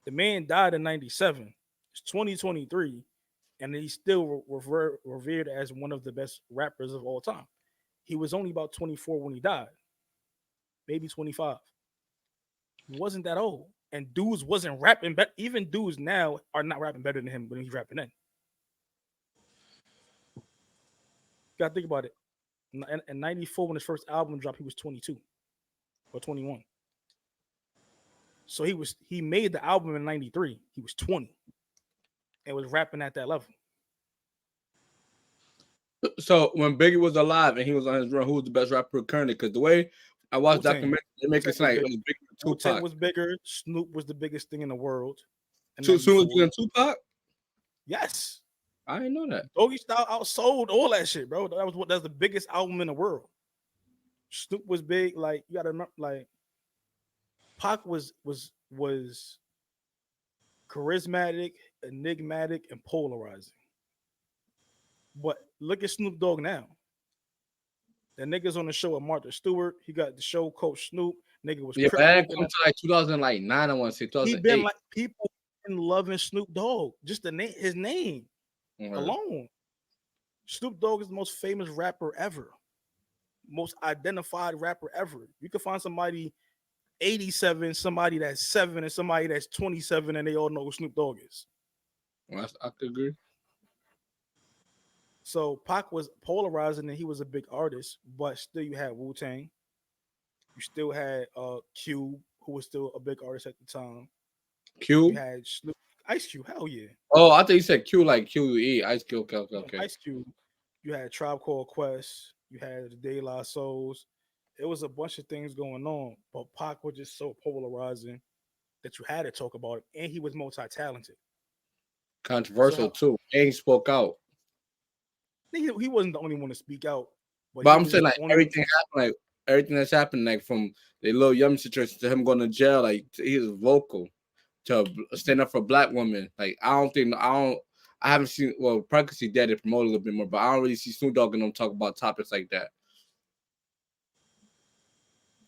Speaker 2: The man died in 97. It's 2023, and he's still revered as one of the best rappers of all time. He was only about 24 when he died, maybe 25. He wasn't that old. And dudes wasn't rapping better. Even dudes now are not rapping better than him when he's rapping then. You gotta think about it. In 94, when his first album dropped, he was 22 or 21. So he made the album in 93. He was 20 and was rapping at that level.
Speaker 1: So when Biggie was alive and he was on his run, who was the best rapper currently? Because the way I watched documentary, they make it sound like it was Biggie and Tupac.
Speaker 2: Was bigger. Snoop was the biggest thing in the world.
Speaker 1: Snoop was bigger than Tupac?
Speaker 2: Yes.
Speaker 1: I didn't know that.
Speaker 2: Doggy Style outsold all that shit, bro. That's the biggest album in the world. Snoop was big. Like, you gotta remember, like, Pac was charismatic, enigmatic, and polarizing. But look at Snoop Dogg now. The niggas on the show with Martha Stewart. He got the show Coach Snoop. Nigga was
Speaker 1: but that come to like 2009. I want to say 2008.
Speaker 2: He been like people been loving Snoop Dogg. Just the name, his name alone. Snoop Dogg is the most famous rapper ever, most identified rapper ever. You can find somebody 87, somebody that's 7, and somebody that's 27, and they all know who Snoop Dogg is.
Speaker 1: Well, I could agree.
Speaker 2: So Pac was polarizing, and he was a big artist, but still you had Wu-Tang. You still had Q, who was still a big artist at the time.
Speaker 1: Q?
Speaker 2: You had Ice Cube, hell yeah.
Speaker 1: Oh, I thought you said Q like QE. Ice Cube, okay.
Speaker 2: Ice Cube. You had Tribe Called Quest. You had the De La Souls. It was a bunch of things going on, but Pac was just so polarizing that you had to talk about it, and he was multi-talented.
Speaker 1: Controversial too, and he spoke out.
Speaker 2: He wasn't the only one to speak out,
Speaker 1: but I'm saying like everything happened, like everything that's happened, like from the little young situation to him going to jail, like he was vocal to stand up for black women. Like I haven't seen, well, probably see Daddy promote a little bit more, but I don't really see Snoop Dogg and them talk about topics like that.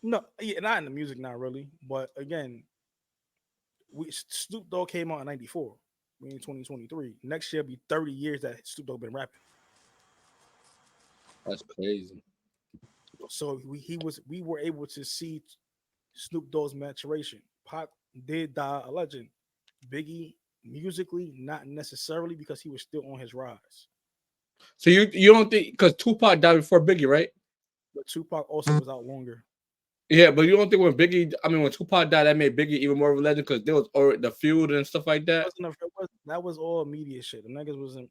Speaker 2: No, yeah, not in the music, not really. But again, Snoop Dogg came out in '94. We in 2023. Next year will be 30 years that Snoop Dogg been rapping.
Speaker 1: That's crazy.
Speaker 2: So we were able to see Snoop Dogg's maturation. Pac did die a legend. Biggie musically, not necessarily, because he was still on his rise.
Speaker 1: So you don't think, because Tupac died before Biggie, right?
Speaker 2: But Tupac also was out longer.
Speaker 1: Yeah, but you don't think when Tupac died, that made Biggie even more of a legend because there was already the feud and stuff like that?
Speaker 2: That was all media shit. The niggas wasn't.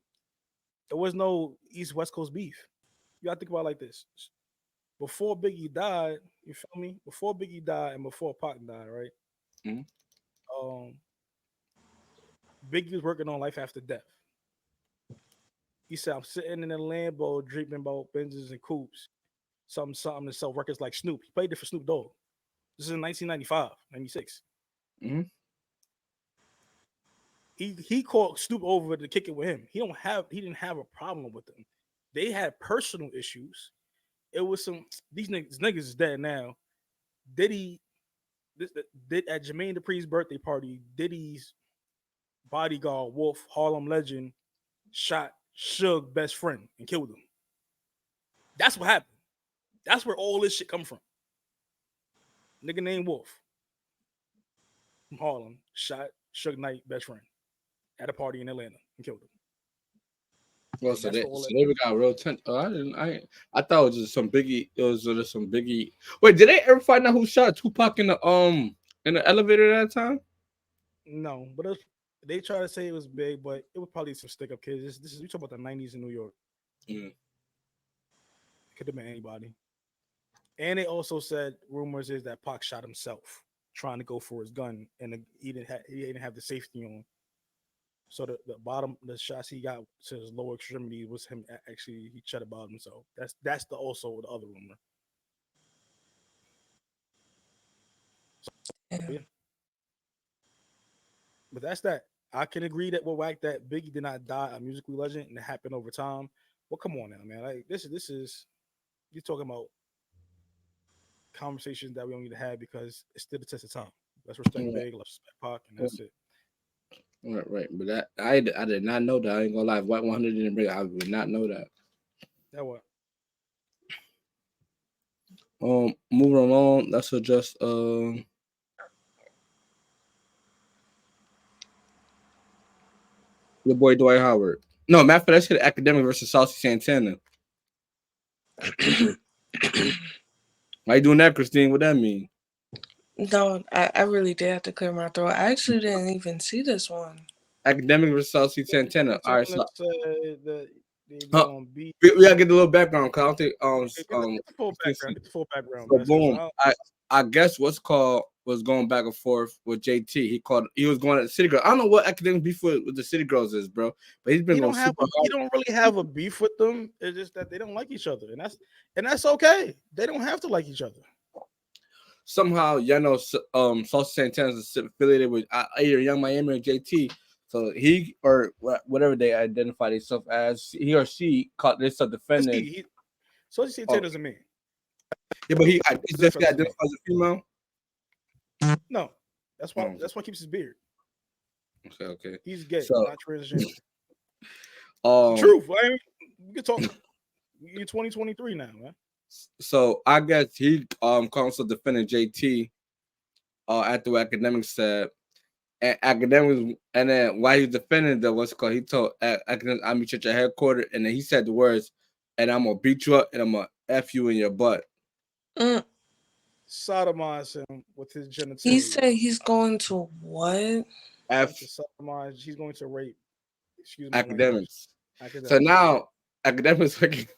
Speaker 2: There was no East West Coast beef. You gotta think about it like this. Before Biggie died, you feel me? Before Biggie died and before Pac died, right? Mm-hmm. Biggie was working on Life After Death. He said, "I'm sitting in a Lambo dreaming about Benzes and coupes. Something to sell records like Snoop." He played it for Snoop Dogg. This is in 1995, 96. Mm-hmm. He called Snoop over to kick it with him. He didn't have a problem with them. They had personal issues. It was these niggas is dead now. Diddy at Jermaine Dupri's birthday party, Diddy's bodyguard, Wolf, Harlem legend, shot Suge's best friend and killed him. That's what happened. That's where all this shit come from. Nigga named Wolf from Harlem shot Suge Knight best friend at a party in Atlanta and killed him.
Speaker 1: Well, so they got real tense. I thought it was just some Biggie. It was just some Biggie. Wait, did they ever find out who shot Tupac in the elevator at that time?
Speaker 2: No, but they try to say it was big, but it was probably some stick up kids. This is we talk about the '90s in New York. It could have been anybody. And they also said rumors is that Pac shot himself trying to go for his gun, and he didn't have the safety on. So the shots he got to his lower extremity was him actually he shot about himself. That's also the other rumor. Yeah. But that's that. I can agree that we're whack that Biggie did not die a musically legend and it happened over time. Well, come on now, man. Like this is you're talking about conversations that we don't need to have because it's still the test of time. Let's respect Big, let's respect Pac, and that's it.
Speaker 1: Right. But that I did not know that. I ain't gonna lie. White 100 didn't bring. I would not know that.
Speaker 2: That what?
Speaker 1: Moving along. That's just your boy Dwight Howard. No, matter of fact, that's the Akademiks versus Saucy Santana. Why you doing that, Christine? What that mean?
Speaker 3: No, I really did have to clear my throat. I actually didn't even see this one.
Speaker 1: Akademiks versus Saucy Santana. All right, so we gotta get a little background. Cause I don't think
Speaker 2: get the full background. Get the full background.
Speaker 1: So boom, I guess was going back and forth with JT. He was going at the City Girls. I don't know what Akademiks beef with the City Girls is, bro. But he's been going super hard.
Speaker 2: He don't really have a beef with them. It's just that they don't like each other, and that's okay. They don't have to like each other.
Speaker 1: Somehow, Saucy Santana is affiliated with either Young Miami or JT. So he or whatever they identify themselves as, he or she caught this defendant.
Speaker 2: Saucy Santana's a man.
Speaker 1: Yeah, but he just identifies as a female.
Speaker 2: No, that's why he keeps his beard.
Speaker 1: Okay.
Speaker 2: He's gay, not transgender. Truth. I mean, we can talk. You're 2023 now, man.
Speaker 1: So I guess he comes to defending JT after what Akademiks said. And Akademiks, and then while he was defending the what's it called, he told Akademiks, "I'll meet you at your headquarters," and then he said the words, "And I'm gonna beat you up and I'm gonna F you in your butt."
Speaker 2: Sodomize him with his genitalia.
Speaker 3: He said he's going to what?
Speaker 2: Sodomize. He's going to rape. Excuse me.
Speaker 1: Akademiks. So now Akademiks.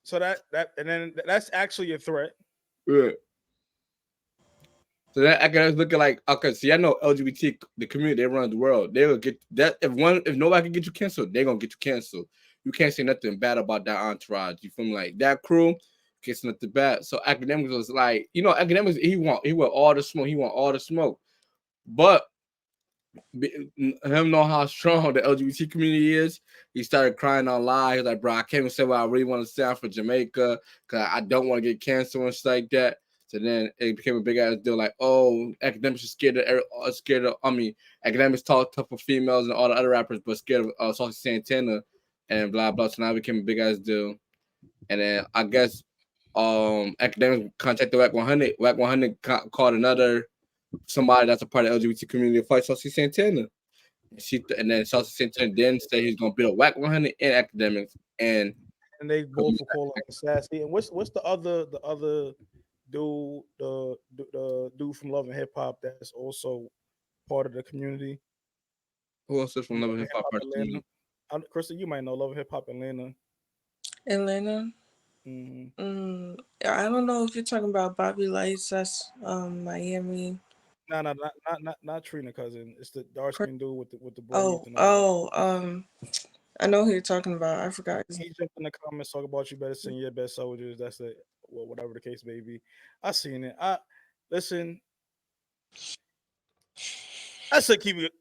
Speaker 2: So that's actually a threat.
Speaker 1: Yeah. So that Akademiks looking like, okay, see, I know LGBT, the community, they run the world. They will get that if nobody can get you canceled, they're gonna get you canceled. You can't say nothing bad about that entourage. You feel me? Like that crew, can't say nothing bad. So Akademiks was like, Akademiks, he want all the smoke, he want all the smoke. But him know how strong the LGBT community is. He started crying out loud. He's like, bro, I can't even say what I really want to say for Jamaica because I don't want to get canceled and stuff like that. So then it became a big ass deal. Like, oh, Akademiks are scared of. Akademiks talk tough for females and all the other rappers, but scared of Saucy Santana and blah blah. So now it became a big ass deal. And then I guess Akademiks contacted Wack 100. Wack 100 called somebody that's a part of the LGBT community to fight Saucy Santana. And then Saucy Santana then said he's gonna build Wack 100 and Akademiks, and
Speaker 2: they both were called Sassy. And what's the other dude, the dude from Love and Hip Hop that's also part of the community?
Speaker 1: Who else is from Love and Hip Hop part of the community?
Speaker 2: Krista, you might know Love and Hip Hop Atlanta.
Speaker 3: Atlanta. Mm-hmm. I don't know if you're talking about Bobby Lights. That's Miami.
Speaker 2: No, not Trina cousin. It's the dark skin dude with the
Speaker 3: braids. I know who you're talking about. I forgot.
Speaker 2: He jumped in the comments talking about you better sing your best soldiers. That's it. Well, whatever the case may be. I seen it. Listen. I said keep it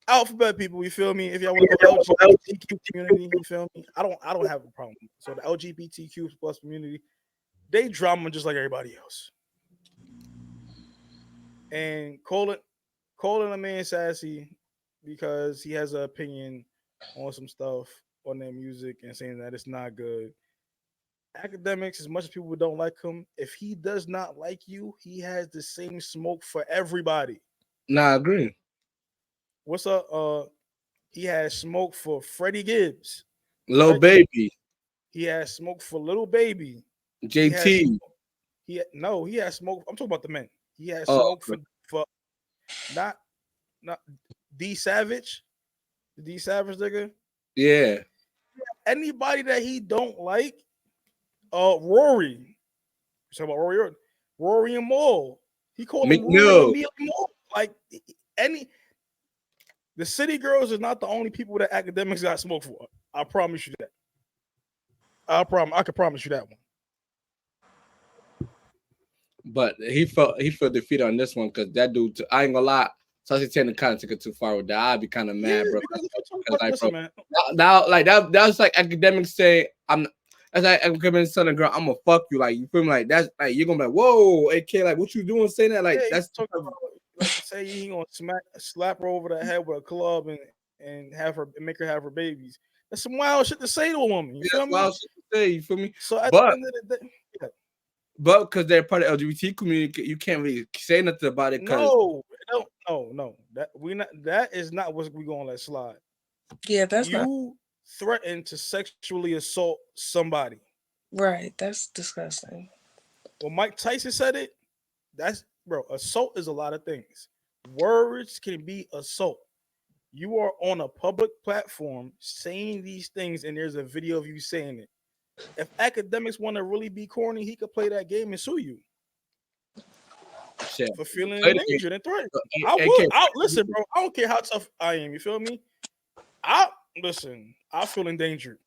Speaker 2: alphabet people. You feel me? If y'all want to go LGBTQ community, you feel me? I don't have a problem. So the LGBTQ plus community, they drama just like everybody else. And calling a man sassy because he has an opinion on some stuff on their music and saying that it's not good. Akademiks, as much as people don't like him, if he does not like you, he has the same smoke for everybody.
Speaker 1: Nah, I agree.
Speaker 2: What's up? He has smoke for Freddie Gibbs.
Speaker 1: Lil Baby.
Speaker 2: He has smoke for Little Baby.
Speaker 1: JT.
Speaker 2: He has smoke. I'm talking about the men. He has smoke for not D Savage. The D Savage nigga.
Speaker 1: Yeah.
Speaker 2: Anybody that he don't like, Rory. You talking about Rory and Maul. He called him Rory and Maul. Like the City Girls is not the only people that Akademiks got smoke for. I promise you that. I can promise you that one.
Speaker 1: But he felt defeated on this one because that dude. I ain't gonna lie. Saucy Santana kind of took it too far with that. I'd be kind of mad, bro. Now, like that was like Akademiks saying, "I'm." That's like Akademiks telling a girl, "I'm gonna fuck you." Like you feel me? Like that's like you're gonna be like, "Whoa, AK, like what you doing?" Saying that, like that's
Speaker 2: talking about, like say he gonna slap her over the head with a club and make her have her babies. That's some wild shit to say to a woman. You feel me?
Speaker 1: Wild shit to say. You feel me?
Speaker 2: So at the end of the day, yeah.
Speaker 1: But because they're part of the LGBT community, you can't really say nothing about it.
Speaker 2: No. That is not what we're gonna let slide.
Speaker 3: Yeah, that's
Speaker 2: you threaten to sexually assault somebody.
Speaker 3: Right, that's disgusting.
Speaker 2: When Mike Tyson said it, assault is a lot of things. Words can be assault. You are on a public platform saying these things, and there's a video of you saying it. If Akademiks want to really be corny, he could play that game and sue you for feeling endangered and threatened. Listen, bro. I don't care how tough I am. You feel me? I feel endangered.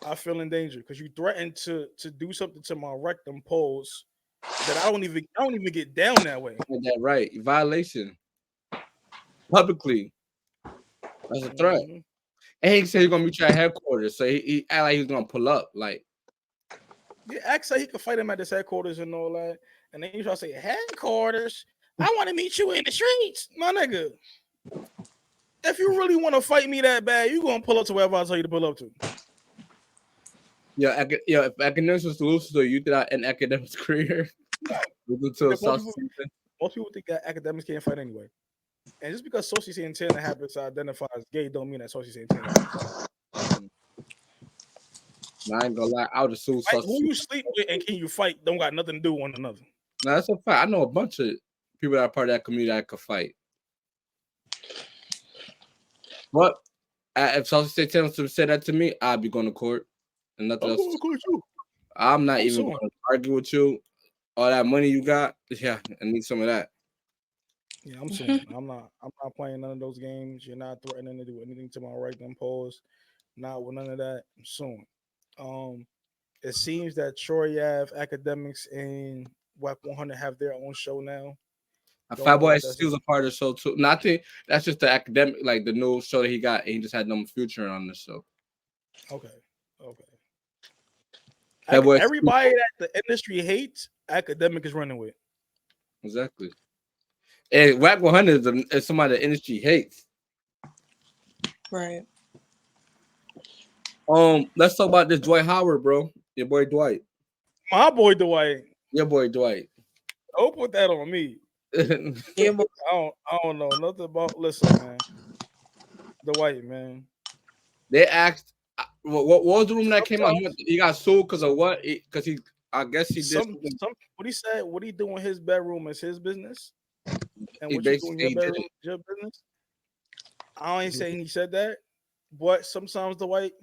Speaker 2: I feel endangered because you threatened to do something to my rectum pose that I don't even get down that way.
Speaker 1: That right, violation publicly. That's a threat. Mm-hmm. And he said he's gonna meet you at headquarters, so he act like he's gonna pull up. Like,
Speaker 2: yeah, act like he could fight him at his headquarters and all that. And then you try to say headquarters. I want to meet you in the streets, my nigga. If you really want to fight me that bad, you gonna pull up to wherever I tell you to pull up to.
Speaker 1: Yeah, if Akademiks was to lose to you, did I end Akademiks' career?
Speaker 2: Most people think that Akademiks can't fight anyway. And just because Saucy Santana happens to identify as gay, don't mean that Saucy Santana.
Speaker 1: I ain't gonna lie, I would assume
Speaker 2: like, who you sleep with and can you fight don't got nothing to do with one another.
Speaker 1: No, that's a fact. I know a bunch of people that are part of that community that could fight. But if Saucy Santana said that to me, I'd be going to court and nothing else. I'm not even going to argue with you. All that money you got, yeah, I need some of that.
Speaker 2: Yeah, I'm saying I'm not playing none of those games. You're not threatening to do anything to my rectum pose. Not with none of that. I'm suing. It seems that Troy Ave, Akademiks, and WAC 100 have their own show now.
Speaker 1: Fatboy Steel's a part of the show too. Nothing. That's just the academic, like the new show that he got. And he just had no future on the show.
Speaker 2: Okay. Everybody that the industry hates, Akademiks is running with.
Speaker 1: Exactly. And WAC 100 is somebody the industry hates.
Speaker 3: Right.
Speaker 1: Let's talk about this Dwight Howard, bro. Your boy Dwight.
Speaker 2: My boy Dwight.
Speaker 1: Your boy Dwight.
Speaker 2: Don't put that on me. I don't know nothing about. Listen, man. Dwight, man.
Speaker 1: They asked, what was the room that came out? He got sued because of what? Because I guess he did.
Speaker 2: What he said, what he do in his bedroom is his business. And what you do in your bedroom is your business. I ain't saying he said that, but sometimes Dwight,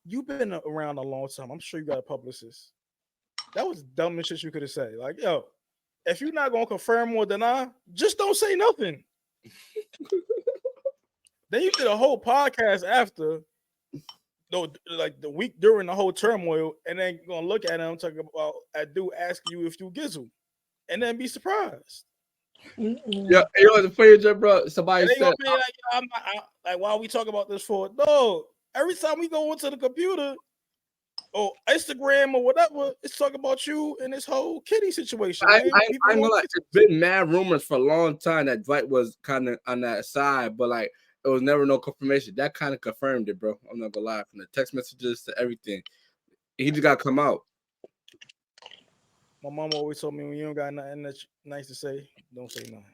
Speaker 2: you've been around a long time. I'm sure you got a publicist. That was the dumbest shit you could have said. Like, yo, if you're not gonna confirm or deny, just don't say nothing. Then you did a whole podcast after, like the week during the whole turmoil, and then you're gonna look at him talking about a dude asking you if you gizzle, and then be surprised.
Speaker 1: Yeah, you know the funny joke, bro. Somebody said,
Speaker 2: like, why are we talking about this for? No, every time we go into the computer or Instagram or whatever, it's talking about you and this whole kitty situation.
Speaker 1: I know, like, it's been mad rumors for a long time that Dwight was kind of on that side, but like it was never no confirmation. That kind of confirmed it, bro. I'm not gonna lie. From the text messages to everything, he just got to come out.
Speaker 2: My mom always told me when you don't got nothing that's nice to say, don't say nothing.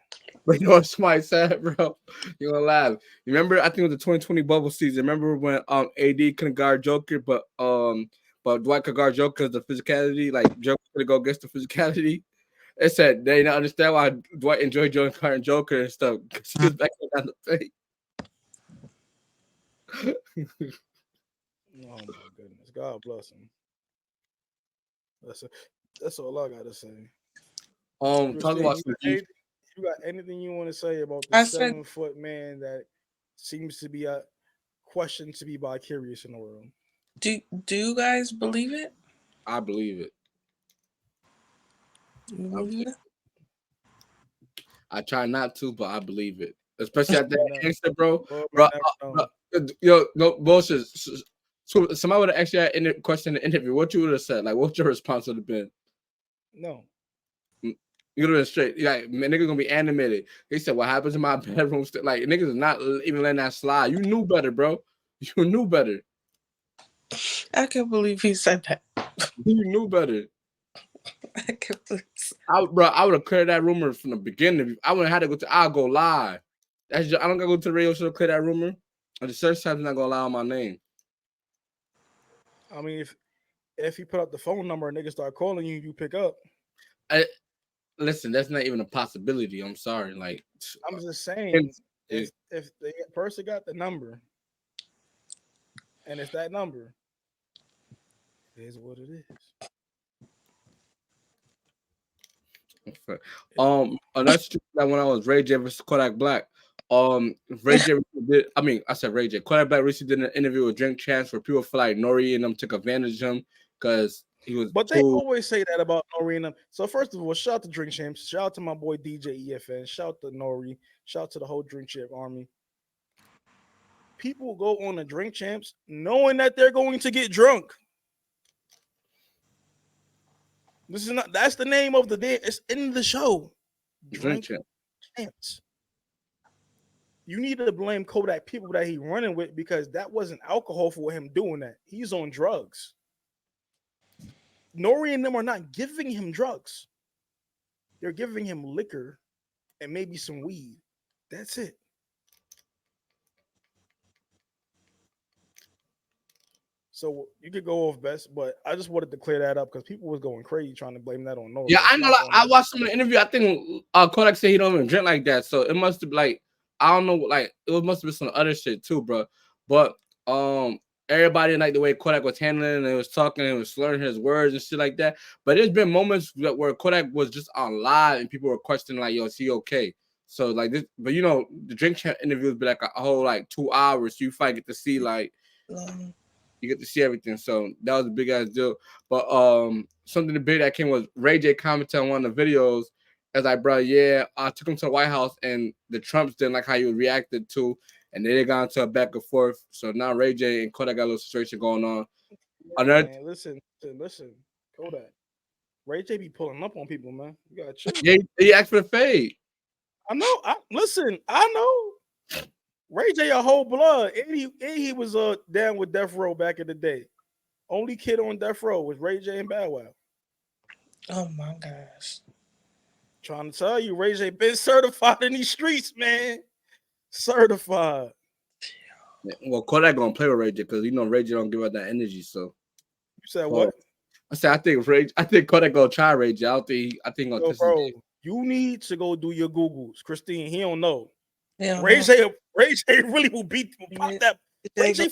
Speaker 1: But you know what somebody said, bro? You gonna laugh. You remember? I think it was the 2020 bubble season. Remember when AD couldn't guard Joker, but Dwight could guard Joker because the physicality, like Joker could go against the physicality. It said they didn't understand why Dwight enjoyed guarding Joker and stuff because he was back on the fake.
Speaker 2: Oh my goodness, God bless him. That's all I gotta say.
Speaker 1: Talk about some
Speaker 2: you got anything you want to say about the 7-foot man that seems to be a question to be vicarious in the world?
Speaker 3: Do you guys believe it?
Speaker 1: I believe it.
Speaker 3: You believe it?
Speaker 1: I try not to, but I believe it. Especially at that gangster, bro. Yo, no bullshit. So somebody would have actually had question in the interview. What you would have said? Like, what your response would have been?
Speaker 2: No.
Speaker 1: You would have been straight. Like, man, niggas gonna be animated. He said, "What happens in my bedroom?" Like, niggas is not even letting that slide. You knew better, bro. You knew better.
Speaker 3: I can't believe he said that.
Speaker 1: You knew better.
Speaker 3: I can't believe.
Speaker 1: I would have cleared that rumor from the beginning. I wouldn't have had to go to. I'll go live. I don't gotta go to the radio show to clear that rumor. And the search time's not gonna allow my name.
Speaker 2: I mean, if you put up the phone number and niggas start calling you, you pick up.
Speaker 1: Listen, that's not even a possibility. I'm sorry. Like,
Speaker 2: I'm just saying, if the person got the number, and it's that number, it is what it is.
Speaker 1: That's true. That when I was Ray J versus Kodak Black, Ray J did. I mean, I said Ray J. Kodak Black recently did an interview with Drink Champs where people feel like Nori and them took advantage of him because he was.
Speaker 2: But they always say that about Nori and them. So first of all, shout out to Drink Champs. Shout out to my boy DJ EFN. Shout out to Nori. Shout out to the whole Drink Champ army. People go on the Drink Champs knowing that they're going to get drunk. This is not. That's the name of the day. It's in the show. Drink Champs. You need to blame Kodak people that he running with because that wasn't alcohol for him doing that. He's on drugs. Nori and them are not giving him drugs. They're giving him liquor and maybe some weed. That's it. So you could go off best, but I just wanted to clear that up because people was going crazy trying to blame that on Nori.
Speaker 1: Yeah, I know. Like, I watched some of the interview. I think Kodak said he don't even drink like that. So it must have like I don't know, like it must have been some other shit too, bro. But everybody like the way Kodak was handling and was talking and was slurring his words and shit like that. But there's been moments where Kodak was just on live and people were questioning like, "Yo, is he okay?" So like this, but you know, the Drink Champ interviews be like a whole like 2 hours. So you finally get to see like. You get to see everything, so that was a big ass deal. But something big that came was Ray J commented on one of the videos as like, bro, yeah, I took him to the White House and the Trumps didn't like how you reacted to, and they got into a back and forth. So now Ray J and Kodak got a little situation going on.
Speaker 2: Man, listen, Kodak. Ray J be pulling up on people, man. You gotta chill.
Speaker 1: Yeah, he asked for the fade.
Speaker 2: I know. I know. Ray J a whole blood. And he was down with Death Row back in the day. Only kid on Death Row was Ray J and Bow Wow.
Speaker 3: Oh my gosh.
Speaker 2: Trying to tell you, Ray J been certified in these streets, man. Certified.
Speaker 1: Well, Kodak gonna play with Ray J because you know Ray J don't give out that energy. So
Speaker 2: you said what?
Speaker 1: I said I think Kodak gonna try Ray J. I think gonna
Speaker 2: bro, you need to go do your Googles. Christine, he don't know.
Speaker 3: Yeah,
Speaker 2: Ray J really will pop that. Ray J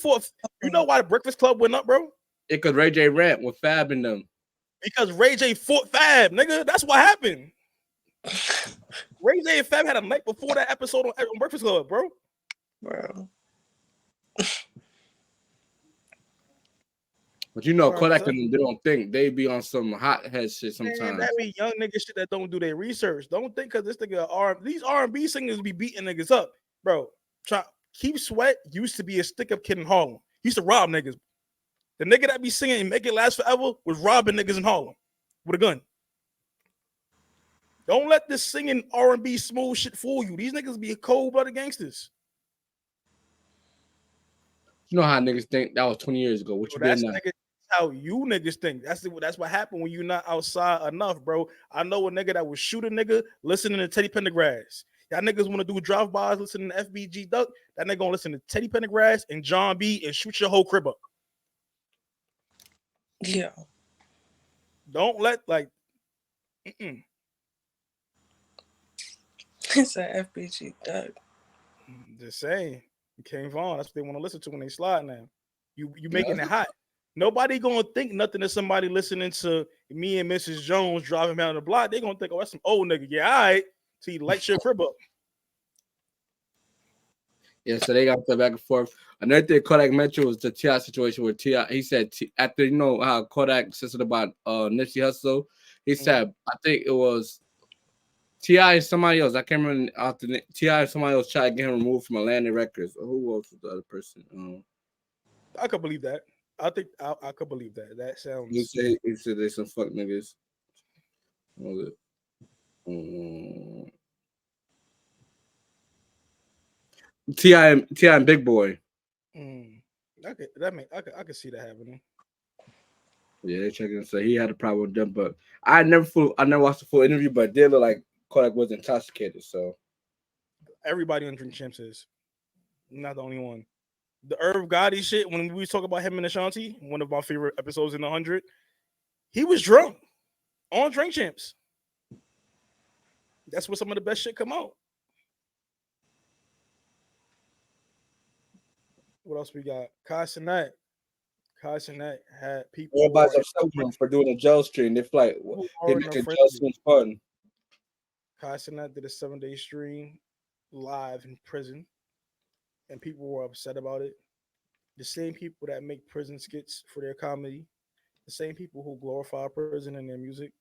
Speaker 2: you know why the Breakfast Club went up, bro?
Speaker 1: Because Ray J rant with Fab in them.
Speaker 2: Because Ray J fought Fab, nigga. That's what happened. Ray J and Fab had a night before that episode on Breakfast Club, bro.
Speaker 1: But you know, Kodak and they don't think they be on some hot head shit sometimes.
Speaker 2: Man, that be young nigga shit that don't do their research. Don't think because this nigga these R&B singers be beating niggas up, bro. Keep Sweat used to be a stick-up kid in Harlem. He used to rob niggas. The nigga that be singing Make It Last Forever was robbing niggas in Harlem with a gun. Don't let this singing R&B smooth shit fool you. These niggas be cold-blooded gangsters.
Speaker 1: You know how niggas think that was 20 years ago. What
Speaker 2: So
Speaker 1: you been
Speaker 2: that's
Speaker 1: now?
Speaker 2: how you niggas think. That's what happened when you're not outside enough, bro. I know a nigga that would shoot a nigga listening to Teddy Pendergrass. Y'all niggas want to do drive-bys listening to FBG Duck. That nigga gonna listen to Teddy Pendergrass and John B and shoot your whole crib up.
Speaker 3: Yeah.
Speaker 2: Don't let like.
Speaker 3: It's an FBG Duck.
Speaker 2: Just saying, King Vaughn. That's what they want to listen to when they slide now. You making it hot. Nobody gonna think nothing of somebody listening to me and Mrs. Jones driving down the block. They gonna think, oh, that's some old nigga. Yeah, all right. So you light your crib up.
Speaker 1: Yeah, so they got the back and forth. Another thing Kodak mentioned was the T.I. situation where T.I. he said after how Kodak said about Nipsey Hussle, he said I think it was T.I. and somebody else. I can't remember after T.I. and somebody else tried to get him removed from Atlantic Records. Who else was the other person?
Speaker 2: I could believe that. I think I could believe that. That sounds.
Speaker 1: He said they some fuck niggas. T.I. and Big Boy.
Speaker 2: I could see that happening.
Speaker 1: Yeah, they checking. So he had a problem with them, but I never watched the full interview, but it did look like Kodak was intoxicated. So
Speaker 2: everybody on Drink Champs is not the only one. The Irv Gotti shit, when we talk about him and Ashanti, one of my favorite episodes in 100, he was drunk on Drink Champs. That's where some of the best shit come out. What else we got? Kai Cenat had people.
Speaker 1: Everybody's upset with him for doing a jail stream. They're like, he making jail streams fun.
Speaker 2: Kai Cenat did a 7-day stream live in prison, and people were upset about it. The same people that make prison skits for their comedy, the same people who glorify prison in their music,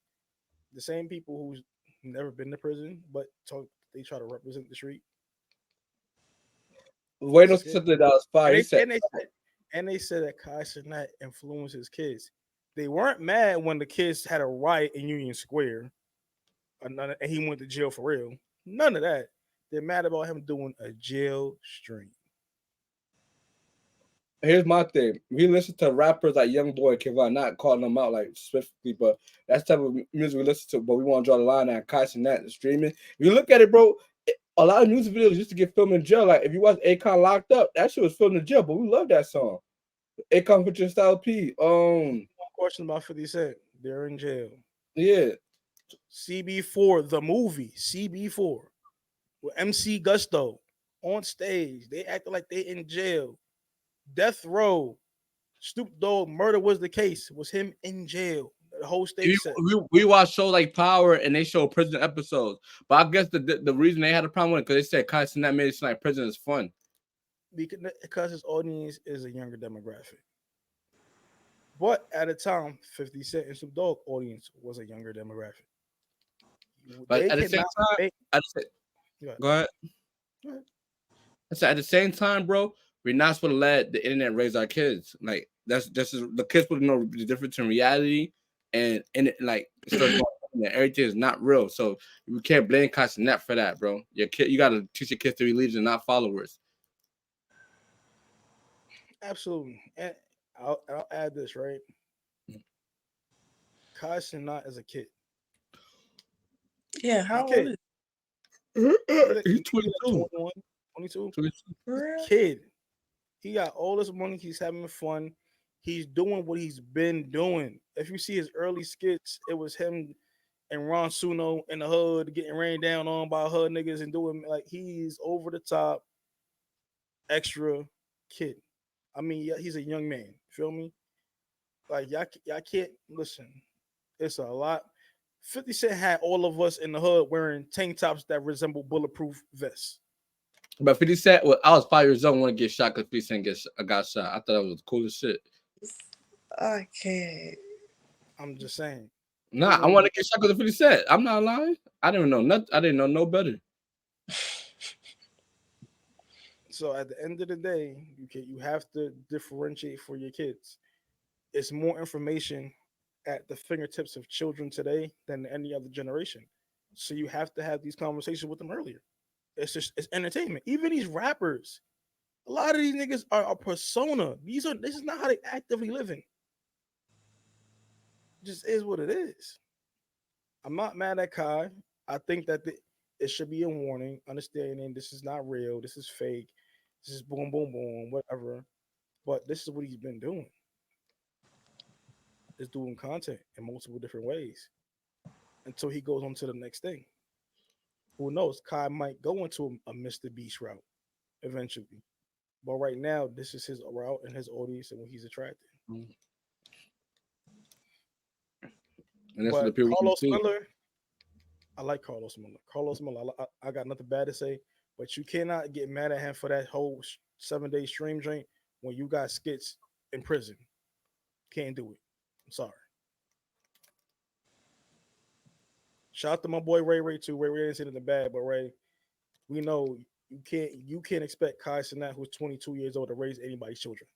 Speaker 2: the same people who's never been to prison but they try to represent the street.
Speaker 1: Wait, something that was fire.
Speaker 2: And they said that Kai Cenat influenced his kids. They weren't mad when the kids had a riot in Union Square, and he went to jail for real. None of that. They're mad about him doing a jail stream.
Speaker 1: Here's my thing. We listen to rappers like YoungBoy, Kevon, not calling them out like specifically, but that's the type of music we listen to. But we want to draw the line at Kai Cenat and streaming. If you look at it, bro, a lot of music videos used to get filmed in jail. Like if you watch Akon Locked Up, that shit was filmed in jail, but we love that song. Akon Future Style P.
Speaker 2: One question about 50 Cent. They're in jail.
Speaker 1: Yeah.
Speaker 2: CB4, the movie, CB4, with MC Gusto on stage. They acted like they in jail. Death Row, Snoop Dogg, Murder Was the Case, was him in jail. The whole stage set.
Speaker 1: We watch shows like Power and they show prison episodes. But I guess the reason they had a problem with it because they said Kai Cenat made it seem like prison is fun.
Speaker 2: Because his audience is a younger demographic. But at the time, 50 Cent and Snoop Dogg audience was a younger demographic.
Speaker 1: But at the same time, go ahead. I said at the same time, bro, we're not supposed to let the internet raise our kids. Like that's the kids supposed to know the difference in reality and like everything is not real. So we can't blame Kai Cenat for that, bro. Your kid, you gotta teach your kids to be leaders and not followers.
Speaker 2: Absolutely. And I'll add this, right? Kai Cenat is a kid.
Speaker 3: Yeah, how old is
Speaker 1: he's 22.
Speaker 2: 22. Kid. He got all this money. He's having fun. He's doing what he's been doing. If you see his early skits, it was him and Ron Suno in the hood getting rained down on by hood niggas and doing like he's over the top, extra kid. I mean, yeah, he's a young man. Feel me? Like y'all can't listen. It's a lot. 50 Cent had all of us in the hood wearing tank tops that resemble bulletproof vests.
Speaker 1: But 50 Cent, well, I was 5 years old when I get shot because 50 Cent got shot. I thought that was the coolest shit.
Speaker 3: I can't.
Speaker 2: I'm just saying.
Speaker 1: Nah, I want to get shot because of 50 Cent. I'm not lying. I didn't know nothing. I didn't know no better.
Speaker 2: So at the end of the day, you have to differentiate for your kids. It's more information at the fingertips of children today than any other generation. So you have to have these conversations with them earlier. It's entertainment. Even these rappers, A lot of these niggas are a persona. This is not how they actively living. Just is what it is. I'm not mad at Kai. I think that it should be a warning, understanding this is not real, this is fake, this is boom, boom, boom, whatever. But this is what he's been doing. Is doing content in multiple different ways until he goes on to the next thing. Who knows? Kai might go into a Mr. Beast route eventually. But right now, this is his route and his audience and what he's attracting.
Speaker 1: And that's what the
Speaker 2: But
Speaker 1: people
Speaker 2: Carlos
Speaker 1: see.
Speaker 2: Miller, I like Carlos Miller. Carlos Miller, I got nothing bad to say, but you cannot get mad at him for that whole 7-day stream drink when you got skits in prison. Can't do it. I'm sorry. Shout out to my boy Ray too. Ray didn't say it in the bad, but Ray, we know you can't expect Kai Cenat, who's 22 years old, to raise anybody's children.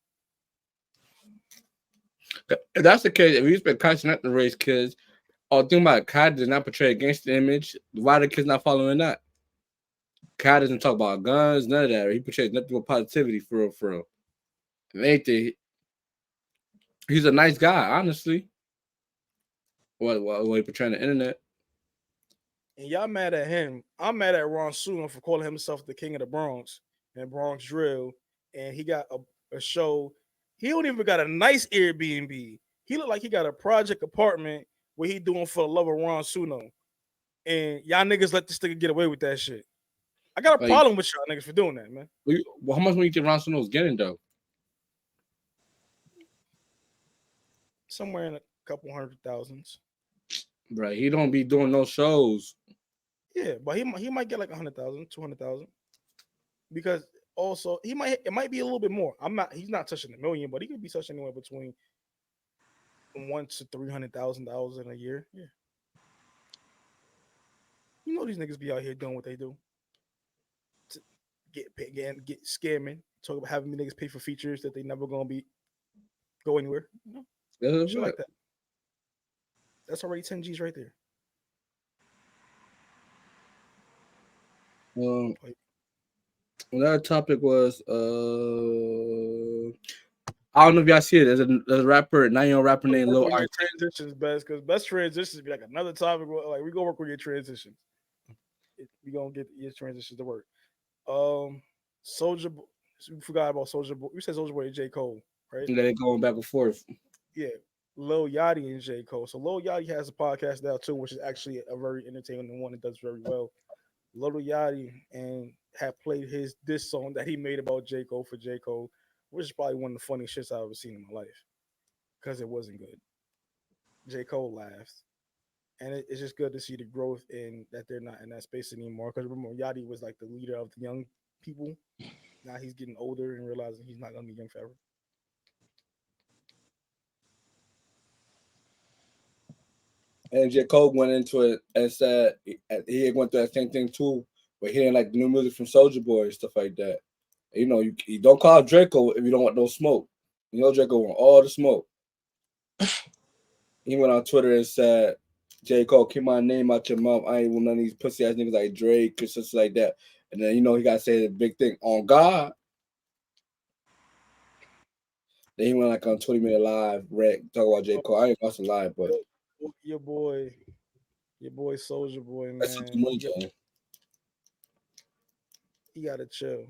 Speaker 1: If that's the case, if you expect Kai not to raise kids, or think about it, Kai does not portray a gangster image. Why are the kids not following that? Kai doesn't talk about guns, none of that. He portrays nothing but positivity for real, for real. If anything, he's a nice guy, honestly. What he portraying the internet?
Speaker 2: And y'all mad at him. I'm mad at Ron Suno for calling himself the king of the Bronx and Bronx Drill. And he got a show. He don't even got a nice Airbnb. He look like he got a project apartment where he doing for the love of Ron Suno. And y'all niggas let this nigga get away with that shit. I got a problem with y'all niggas for doing that, man.
Speaker 1: Well, how much money you think Ron Suno's getting though?
Speaker 2: Somewhere in a couple $100,000s.
Speaker 1: Right, he don't be doing no shows.
Speaker 2: Yeah, but he might get like 100,000, 200,000, because also it might be a little bit more. He's not touching a million, but he could be touching anywhere between $100,000 to $300,000 in a year. Yeah, you know these niggas be out here doing what they do. To get scamming, talk about having niggas pay for features that they never gonna go anywhere. You know? Shit like that. That's already 10 G's right there.
Speaker 1: Another topic was I don't know if y'all see it. There's a rapper, 9-year-old rapper named Lil
Speaker 2: Your transitions best, because best transitions be like another topic. Like we gonna work with your transitions. We gonna get your transitions to work. Soldier, we forgot about Soldier Boy. We said Soldier Boy and J. Cole, right?
Speaker 1: Yeah, they going back and forth.
Speaker 2: Yeah, Lil Yachty and J. Cole. So Lil Yachty has a podcast now too, which is actually a very entertaining one that does very well. Lil Yachty and had played his diss song that he made about J. Cole for J. Cole, which is probably one of the funniest shits I've ever seen in my life, because it wasn't good. J. Cole laughs. And it's just good to see the growth in that they're not in that space anymore. Because remember, Yachty was like the leader of the young people. Now he's getting older and realizing he's not going to be young forever.
Speaker 1: And J. Cole went into it and said he went through that same thing too, but he didn't like the new music from Soldier Boy and stuff like that. You know, you don't call Draco if you don't want no smoke. You know, Draco want all the smoke. He went on Twitter and said, J. Cole, keep my name out your mouth. I ain't want none of these pussy ass niggas like Drake or something like that. And then, you know, he got to say the big thing, on God. Then he went like on 20-minute live, talk about J. Cole. I ain't watching live, but
Speaker 2: your boy Soldier Boy, man.
Speaker 1: That's too much,
Speaker 2: you gotta chill.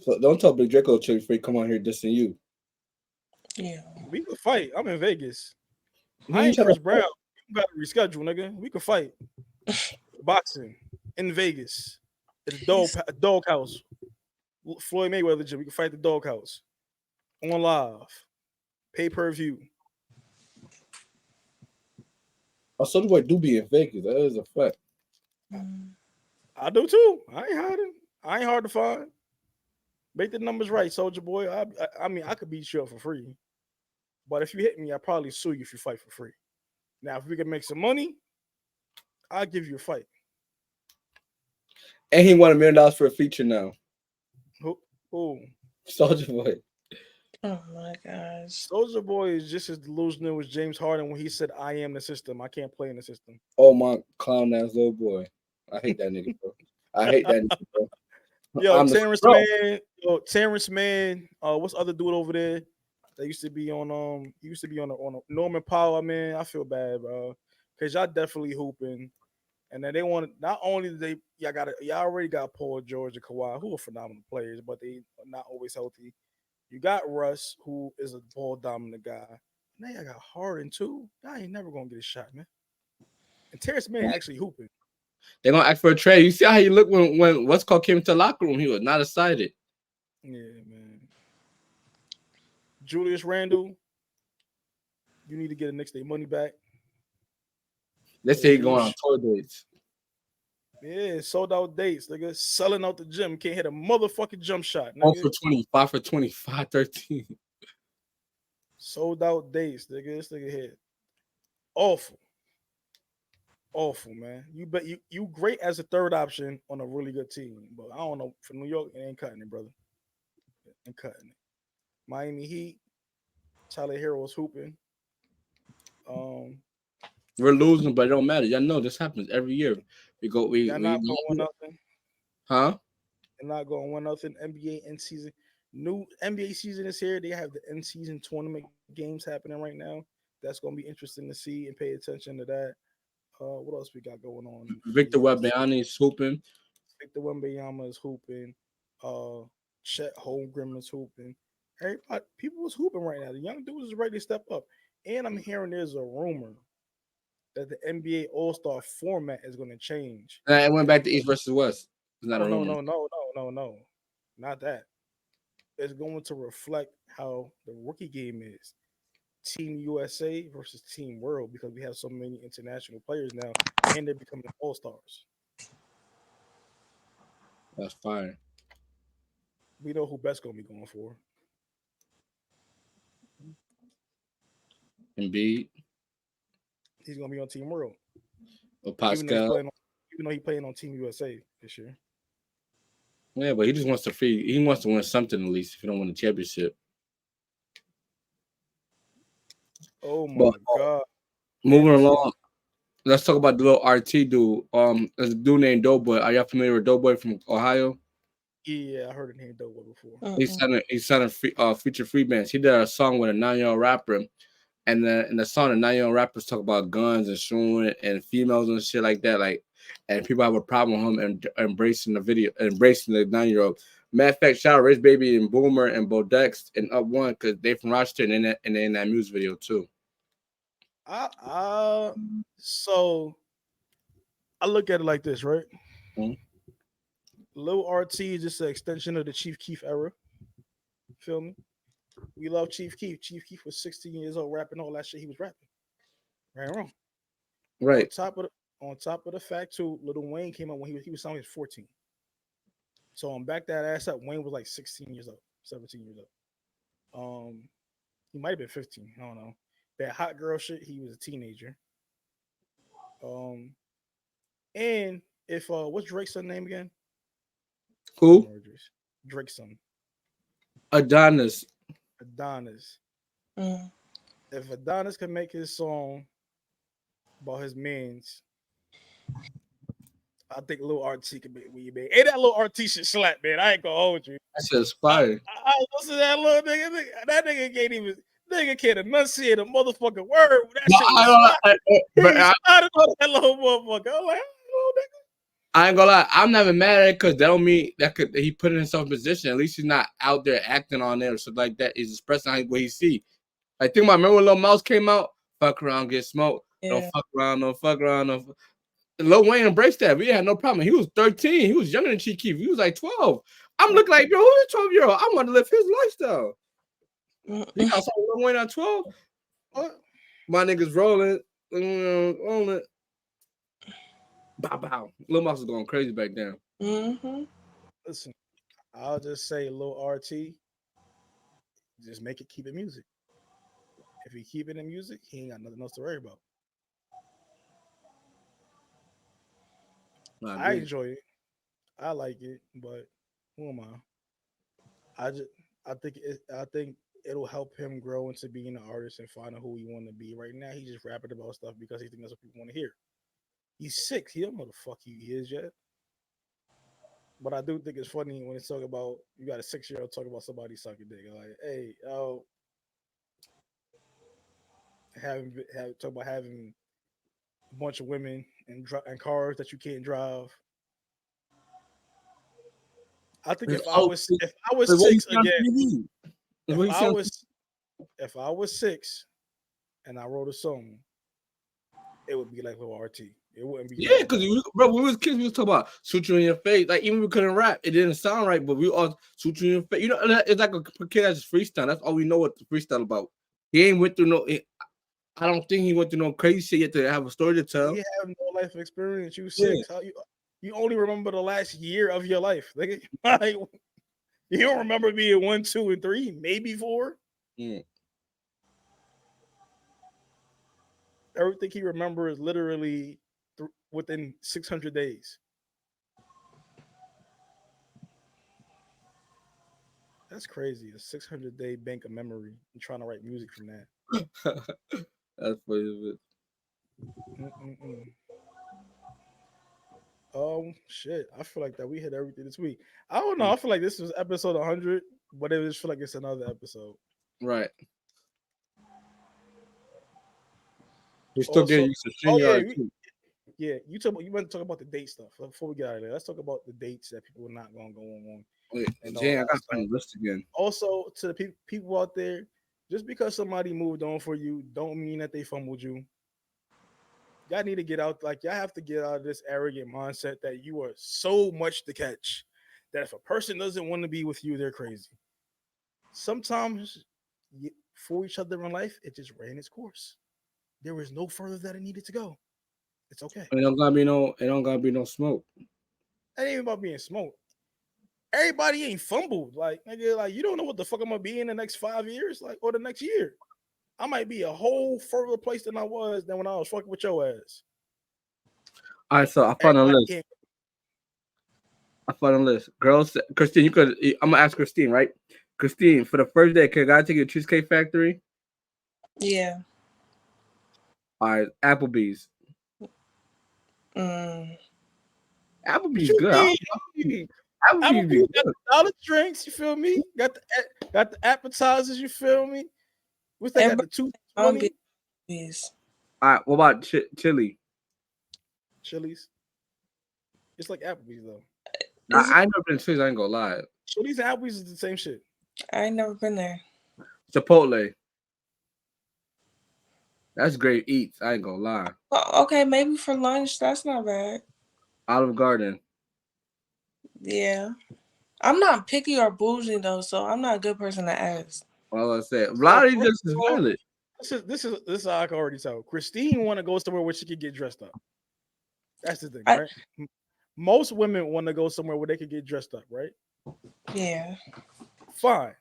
Speaker 1: So don't tell Big Draco chill before he come on here dissing you.
Speaker 3: Yeah,
Speaker 2: we could fight. I'm in Vegas. I ain't Chris Brown. You gotta reschedule, nigga. We could fight. Boxing in Vegas at a dog house. Floyd Mayweather gym. We can fight the dog house on live, pay-per-view.
Speaker 1: Soldier Boy do be in Vegas. That is a fact.
Speaker 2: I do too. I ain't hiding. I ain't hard to find. Make the numbers right, Soldier Boy. I mean, I could beat you up for free, but if you hit me, I'll probably sue you if you fight for free. Now, if we can make some money, I'll give you a fight.
Speaker 1: And he won $1 million for a feature now.
Speaker 2: Who?
Speaker 1: Soldier Boy.
Speaker 3: Oh my gosh.
Speaker 2: Soldier Boy is just as delusional as James Harden when he said, I am the system. I can't play in the system.
Speaker 1: Oh my clown ass little boy. I hate that nigga, bro. I hate that nigga, bro.
Speaker 2: Yo,
Speaker 1: I'm the
Speaker 2: Terrence
Speaker 1: bro.
Speaker 2: Man. Yo, Terrence Man. What's the other dude over there that used to be on? He used to be on a Norman Powell. Man, I feel bad, bro, because y'all definitely hooping. And then they want not only did y'all already got Paul George and Kawhi, who are phenomenal players, but they are not always healthy. You got Russ, who is a ball dominant guy. Now y'all got Harden too. Y'all ain't never gonna get a shot, man. And Terrence Man actually hooping.
Speaker 1: They're gonna ask for a trade. You see how he looked when what's called came into the locker room. He was not excited.
Speaker 2: Yeah, man. Julius Randle, you need to get the Knicks their money back.
Speaker 1: They say he going on tour dates.
Speaker 2: Yeah, sold out dates, nigga. Selling out the gym. Can't hit a motherfucking jump shot, nigga.
Speaker 1: 1 for 25 for 25, 13.
Speaker 2: Sold out dates, nigga. This nigga hit. Awful. Awful, man. You bet you great as a third option on a really good team. But I don't know. For New York, it ain't cutting it, brother. It ain't cutting it. Miami Heat, Tyler Hero's hooping.
Speaker 1: We're losing, but it don't matter. Y'all know this happens every year. We
Speaker 2: not going nothing.
Speaker 1: Huh?
Speaker 2: They're not going one nothing. NBA end season. New NBA season is here. They have the end season tournament games happening right now. That's gonna be interesting to see and pay attention to that. What else we got going on?
Speaker 1: Victor Wembanyama is hooping.
Speaker 2: Victor Wembanyama is hooping. Chet Holmgren is hooping. Everybody, people was hooping right now. The young dudes is ready to step up. And I'm hearing there's a rumor that the NBA All Star format is going to change.
Speaker 1: And it went back to East versus West. It's not a rumor.
Speaker 2: No, not that. It's going to reflect how the rookie game is. Team USA versus Team World, because we have so many international players now, and they're becoming all stars.
Speaker 1: That's fire.
Speaker 2: We know who best gonna be going for.
Speaker 1: Embiid.
Speaker 2: He's gonna be on Team World.
Speaker 1: Or Pascal.
Speaker 2: Even though he's playing on Team USA this year.
Speaker 1: Yeah, but he just wants to he wants to win something at least if he don't win the championship.
Speaker 2: Oh my god.
Speaker 1: Moving along. Let's talk about the little RT dude. There's a dude named Doughboy. Are y'all familiar with Doughboy from Ohio?
Speaker 2: Yeah, I heard the name Doughboy before.
Speaker 1: He's signed feature free bands. He did a song with a 9-year-old rapper, and in the song, the 9-year-old rappers talk about guns and shooting and females and shit like that. Like, and people have a problem with him and embracing the 9-year-old. Matter of fact, shout out Rich Baby and Boomer and Bodex and Up One because they from Rochester and they're in that music video too.
Speaker 2: So I look at it like this, right?
Speaker 1: Mm-hmm.
Speaker 2: Lil RT is just an extension of the Chief Keef era. Feel me? We love Chief Keef. Chief Keef was 16 years old, rapping all that shit he was rapping. Right or wrong?
Speaker 1: Right.
Speaker 2: On top of the fact too, Lil Wayne came out when he was sounding 14. So on back that ass up, Wayne was like 16 years old, 17 years old. He might have been 15. I don't know. That hot girl shit, he was a teenager. And if what's Drake's son name again?
Speaker 1: Who?
Speaker 2: Drake's son.
Speaker 1: Adonis.
Speaker 2: If Adonis can make his song about his mans, I think Lil RT can be where you be. Hey, that Lil RT shit slap, man. I ain't gonna hold you.
Speaker 1: That's inspired.
Speaker 2: I listen to that little nigga. That nigga can't enunciate a motherfucking word. That shit was started on that little motherfucker. I'm like, oh, nigga.
Speaker 1: I ain't gonna lie, I'm not even mad at it because that don't mean that he put himself in position. At least he's not out there acting on it or something like that. He's expressing what he see. I think remember when Lil Mouse came out? Fuck around, get smoked. Yeah. Don't fuck around, don't fuck around. Lil Wayne embraced that. We had no problem. He was 13. He was younger than Chief Keef. He was like 12. I'm looking like, yo, who's a 12-year-old? I want to live his lifestyle. He got something Lil Wayne at 12. What? My niggas rolling. Bow, bow. Lil Mouse was going crazy back then.
Speaker 3: Mm-hmm.
Speaker 2: Listen, I'll just say Lil RT, just make it, keep it music. If he keep it in music, he ain't got nothing else to worry about. I enjoy it. I like it, but who am I? I think it'll help him grow into being an artist and finding who he want to be. Right now, he's just rapping about stuff because he thinks that's what people want to hear. He's 6. He don't know the fuck he is yet. But I do think it's funny when it's talking about you got a 6-year-old talking about somebody sucking dick. Like, hey, talk about having a bunch of women and cars that you can't drive. I think
Speaker 1: It's all
Speaker 2: if I was
Speaker 1: what you
Speaker 2: 6
Speaker 1: see on
Speaker 2: again,
Speaker 1: TV. It's what you see on
Speaker 2: if I was 6 and I wrote a song, it would be like little RT. It wouldn't be
Speaker 1: yeah, because bro, when we was kids, we was talking about shoot you in your face. Like even we couldn't rap, it didn't sound right, but we all shoot you in your face. You know, it's like a kid that's just freestyle. That's all we know what the freestyle about. He ain't went through no. I don't think he went through no crazy shit yet to have a story to tell.
Speaker 2: You have no life experience. You 6. How you only remember the last year of your life? Like, you don't remember being 1, 2, and 3, maybe 4.
Speaker 1: Yeah.
Speaker 2: Everything he remembers is literally within 600 days. That's crazy. A 600-day bank of memory. I'm trying to write music from that.
Speaker 1: That's funny.
Speaker 2: Shit. I feel like that we hit everything this week. I don't know. I feel like this was episode 100, but it just feel like it's another episode.
Speaker 1: Right. We still getting used to
Speaker 2: you want to talk about the date stuff before we get out of there. Let's talk about the dates that people are not going to go on.
Speaker 1: Wait, I got to list again.
Speaker 2: Also, to the people out there, just because somebody moved on for you, don't mean that they fumbled you. Y'all need to get out. Like, y'all have to get out of this arrogant mindset that you are so much to catch that if a person doesn't want to be with you, they're crazy. Sometimes for each other in life, it just ran its course. There was no further that it needed to go. It's okay.
Speaker 1: It don't gotta be no smoke.
Speaker 2: It ain't even about being smoked. Everybody ain't fumbled. Like, nigga, like you don't know what the fuck I'm gonna be in the next 5 years, like, or the next year. I might be a whole further place than I was than when I was fucking with your ass.
Speaker 1: All right, so I found a list. Girls, Christine, I'm gonna ask Christine, right? Christine, for the first day, can I take you to Cheesecake Factory?
Speaker 3: Yeah.
Speaker 1: All right, Applebee's. Applebee's good.
Speaker 2: Applebee's got the dollar drinks, you feel me? Got the appetizers, you feel me? What's that? Got the 220.
Speaker 1: All right, what about Chili's?
Speaker 2: It's like Applebee's though.
Speaker 1: I never been to Chili's. I ain't gonna lie.
Speaker 2: Chili's and Applebee's is the same shit.
Speaker 3: I ain't never been there.
Speaker 1: Chipotle. That's great eats. I ain't gonna lie.
Speaker 3: Well, okay, maybe for lunch. That's not bad.
Speaker 1: Olive Garden.
Speaker 3: Yeah. I'm not picky or bougie though, so I'm not a good person to ask.
Speaker 1: Well, I said, Lottie just is valid.
Speaker 2: This is how I can already tell. Christine want to go somewhere where she can get dressed up. That's the thing, right? Most women want to go somewhere where they can get dressed up, right?
Speaker 3: Yeah.
Speaker 2: Fine.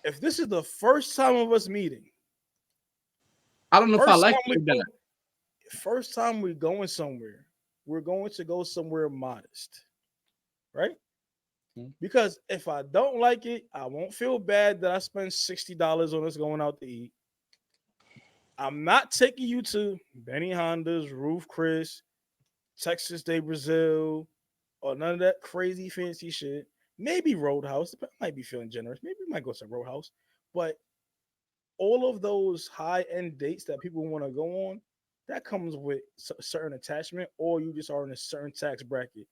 Speaker 2: If this is the first time of us meeting,
Speaker 1: I don't know if I like that.
Speaker 2: First time we're going somewhere, we're going to go somewhere modest, right? Because if I don't like it, I won't feel bad that I spent $60 on us going out to eat. I'm not taking you to Benny Honda's, Roof Chris, Texas de Brazil, or none of that crazy fancy shit. Maybe Roadhouse. I might be feeling generous. Maybe we might go to Roadhouse. But all of those high-end dates that people want to go on, that comes with a certain attachment, or you just are in a certain tax bracket.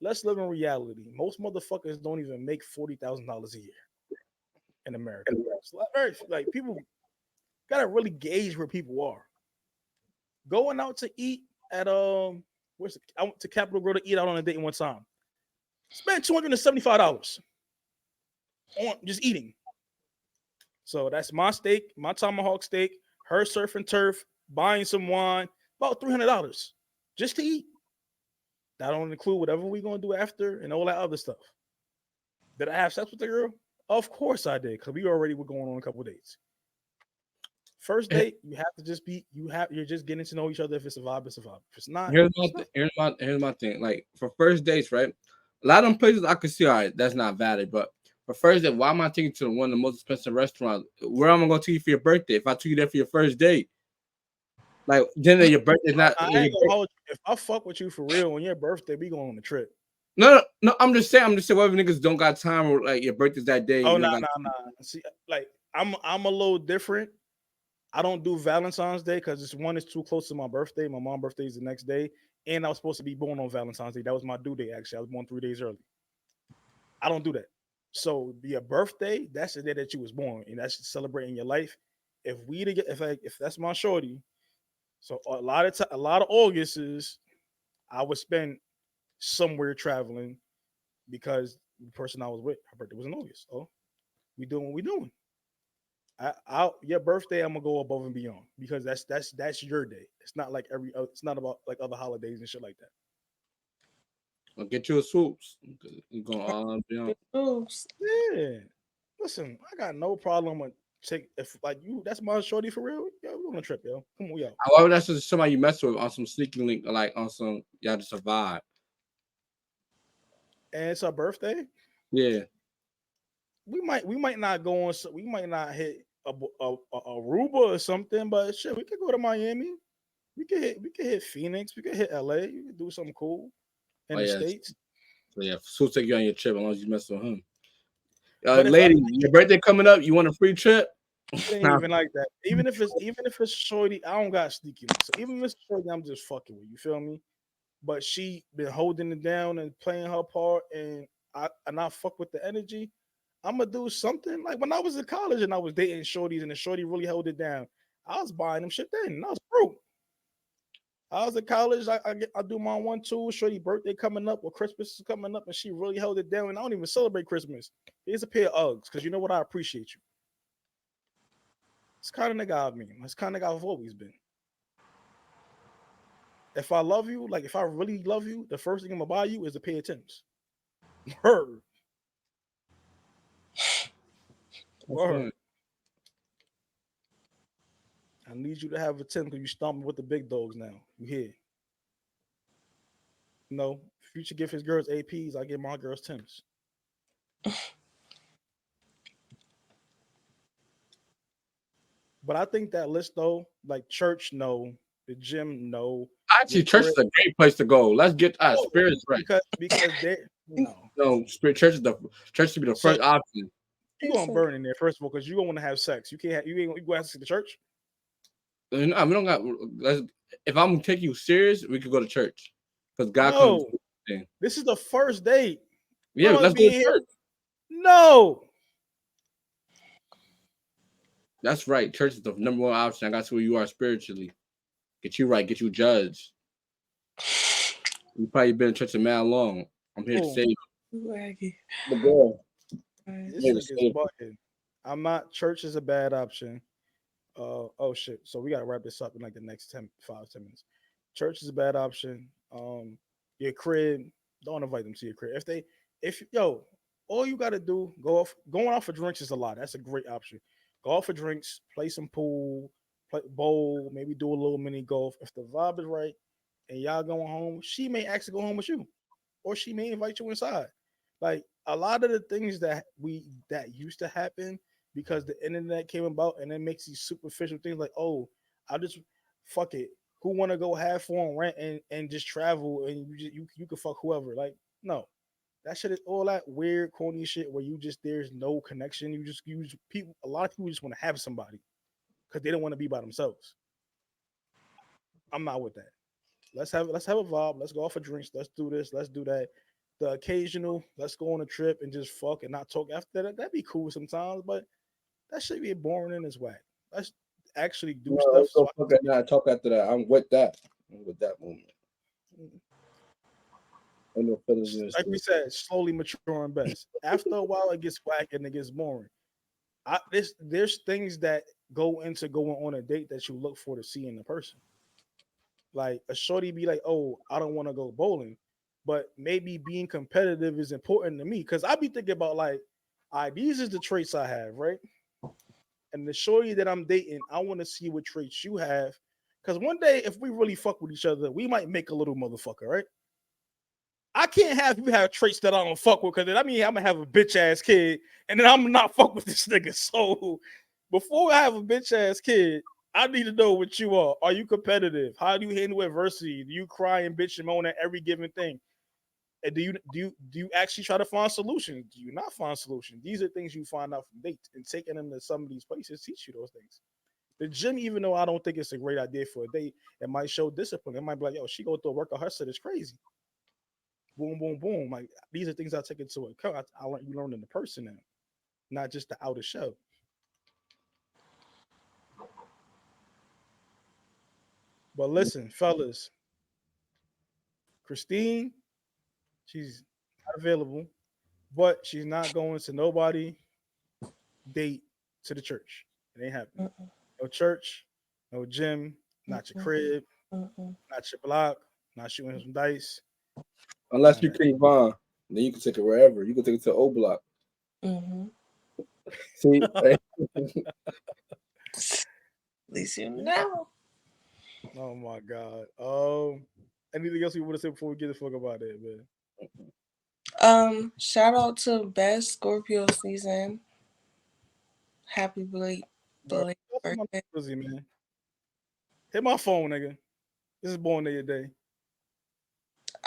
Speaker 2: Let's live in reality. Most motherfuckers don't even make $40,000 a year in America. So like people gotta really gauge where people are. Going out to eat at I went to Capitol Grill to eat out on a date one time. Spent $275 on just eating. So that's my steak, my tomahawk steak, her surf and turf, buying some wine, about $300 just to eat. That don't include whatever we're gonna do after and all that other stuff. Did I have sex with the girl? Of course I did, because we already were going on a couple of dates. First date, you have to just be you're just getting to know each other. If it's a vibe, it's a vibe. If it's not,
Speaker 1: here's my thing. Like for first dates, right? A lot of them places I could see, all right, that's not valid. But for first date, why am I taking you to one of the most expensive restaurants? Where am I gonna take you for your birthday? If I took you there for your first date, like dinner, your birthday's not.
Speaker 2: If I fuck with you for real on your birthday, we going on a trip.
Speaker 1: No. I'm just saying. Whatever niggas don't got time or like your birthday's that day.
Speaker 2: Oh,
Speaker 1: You
Speaker 2: nah.
Speaker 1: don't got
Speaker 2: See, like I'm a little different. I don't do Valentine's Day because it's too close to my birthday. My mom's birthday is the next day, and I was supposed to be born on Valentine's Day. That was my due date. Actually, I was born 3 days early. I don't do that. So your birthday, that's the day that you was born, and that's celebrating your life. If that's my shorty, so a lot of Augusts I would spend somewhere traveling because the person I was with, her birthday was in August. Oh, we doing what we doing. Your birthday, I'm gonna go above and beyond because that's your day. It's not like it's not about like other holidays and shit like that.
Speaker 1: I'll get you a swoops. You gonna
Speaker 3: Oops.
Speaker 2: Yeah. Listen, I got no problem with if like you. That's my shorty for real. Yo, we on a trip, yo. Come on, yo.
Speaker 1: However, that's just somebody you mess with on some sneaky link, like on some y'all just a vibe.
Speaker 2: And it's her birthday.
Speaker 1: Yeah.
Speaker 2: We might not go on. We might not hit Aruba or something, but shit, we could go to Miami. We could hit Phoenix. We could hit LA. You could do something cool in
Speaker 1: Oh
Speaker 2: the
Speaker 1: yeah.
Speaker 2: States.
Speaker 1: So yeah, swoops take you on your trip as long as you mess with him.
Speaker 2: But if
Speaker 1: Lady, your birthday coming up. You want a free trip?
Speaker 2: it ain't even like that. Even if it's shorty, I don't got sneaky links. So even if it's shorty, I'm just fucking with you. Feel me? But she been holding it down and playing her part, and I fuck with the energy. I'm gonna do something like when I was in college and I was dating shorties, and the shorty really held it down. I was buying them shit then, and I was broke. I was in college. I do my 1-2. Shorty birthday coming up or Christmas is coming up, and she really held it down. And I don't even celebrate Christmas. Here's a pair of Uggs because you know what? I appreciate you. It's kind of nigga I've been. It's kind of nigga I've always been. If I love you, like if I really love you, the first thing I'm gonna buy you is a pair of Timbs. Word. Word. I need you to have a Tim because you stomping with the big dogs now. You here? No. Future give his girls APs. I give my girls Tims. But I think that list though, like church, no, the gym, no.
Speaker 1: Actually, church is a great place to go. Let's get our spirits right.
Speaker 2: Because they
Speaker 1: church should be the first option.
Speaker 2: You gonna burn in there first of all because you don't want to have sex. You can't. You go have to see the church.
Speaker 1: No, we don't got. If I'm gonna take you serious, we could go to church because God
Speaker 2: comes.
Speaker 1: Thing.
Speaker 2: This is the first date.
Speaker 1: Yeah, let's go to church.
Speaker 2: No.
Speaker 1: That's right. Church is the number one option. I got to where you are spiritually. Get you right. Get you judged. You probably been in church a man long. I'm here to save you. The girl.
Speaker 2: This is bugging. I'm not. Church is a bad option. Oh shit. So we gotta wrap this up in like the next 10 minutes. Church is a bad option. Your crib, don't invite them to your crib. All you gotta do, going out for drinks is a lot. That's a great option. Go out for drinks, play some pool, play bowl, maybe do a little mini golf. If the vibe is right and y'all going home, she may actually go home with you. Or she may invite you inside. Like a lot of the things that used to happen because the internet came about and it makes these superficial things like, oh, I'll just fuck it. Who want to go half on rent and just travel and you can fuck whoever. Like, no. That shit is all that weird, corny shit where there's no connection. You just use people. A lot of people just want to have somebody because they don't want to be by themselves. I'm not with that. Let's have a vibe. Let's go out for drinks. Let's do this. Let's do that. The occasional, let's go on a trip and just fuck and not talk after that. That'd be cool sometimes, but that should be boring and it's whack. Let's actually do stuff.
Speaker 1: Talk after that. I'm with that. I'm with that moment.
Speaker 2: Like we said, slowly maturing best. After a while, it gets whack and it gets boring. There's things that go into going on a date that you look for to see in the person. Like a shorty be like, oh, I don't want to go bowling, but maybe being competitive is important to me because I be thinking about like, all right, these is the traits I have, right? And the shorty that I'm dating, I want to see what traits you have. Because one day, if we really fuck with each other, we might make a little motherfucker, right? I can't have you have traits that I don't fuck with because I mean I'm gonna have a bitch ass kid and then I'm not fuck with this nigga. So before I have a bitch ass kid, I need to know what you are. Are you competitive? How do you handle adversity? Do you cry and bitch and moan at every given thing? And do you actually try to find solutions? Do you not find solutions? These are things you find out from dates, and taking them to some of these places teach you those things. The gym, even though I don't think it's a great idea for a date, it might show discipline. It might be like, yo, she go through a workout, her shit is crazy. Boom, boom, boom. Like these are things I take into account. You learn in the person now, not just the outer shell. But listen, fellas, Christine, she's not available, but she's not going to nobody date to the church. It ain't happening.
Speaker 3: Mm-mm,
Speaker 2: No church, no gym, not your
Speaker 3: mm-mm,
Speaker 2: crib,
Speaker 3: mm-mm.
Speaker 2: not your block, not shooting some dice.
Speaker 1: Unless
Speaker 2: None
Speaker 1: you
Speaker 2: of that.
Speaker 1: King Von, then you can take it wherever. You can take it to O Block.
Speaker 3: Mm-hmm.
Speaker 1: See,
Speaker 3: At least you know.
Speaker 2: Oh my god. Anything else you want to say before we get the fuck about it, man?
Speaker 3: Shout out to Best Scorpio season. Happy
Speaker 2: Bro,
Speaker 3: belated
Speaker 2: that's my
Speaker 3: birthday.
Speaker 2: busy, man. Hit my phone, nigga. This is born day day.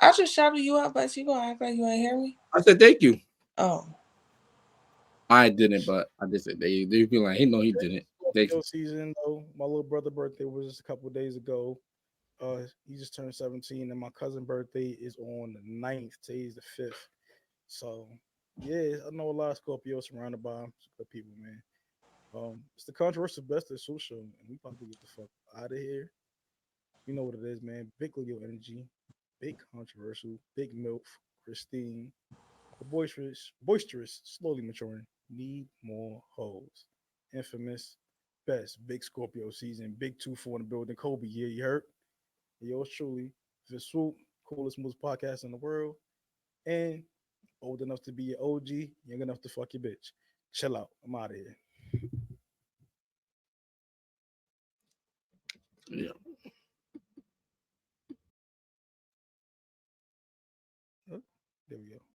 Speaker 3: I just shouted you out, but you gonna act like you ain't hear me?
Speaker 1: I said thank you.
Speaker 3: Oh.
Speaker 1: I didn't, but I just said they feel like he know he didn't. Thank you.
Speaker 2: Scorpio season though. My little brother's birthday was just a couple of days ago. He just turned 17, and my cousin's birthday is on the 9th. Today's the 5th. So yeah, I know a lot of Scorpios surrounded by some good people, man. It's the controversial best of Swoop show, and we about to get the fuck out of here. You know what it is, man. Big Leo energy, big controversial, big milf, Christine, the boisterous, slowly maturing, need more hoes. Infamous, best, big Scorpio season, big 2-4 in the building. Kobe, yeah, you heard? Yours truly, Vis Swoop, coolest most podcast in the world, and old enough to be your OG, young enough to fuck your bitch. Chill out. I'm out of here.
Speaker 1: Yeah.
Speaker 2: Huh? There we go.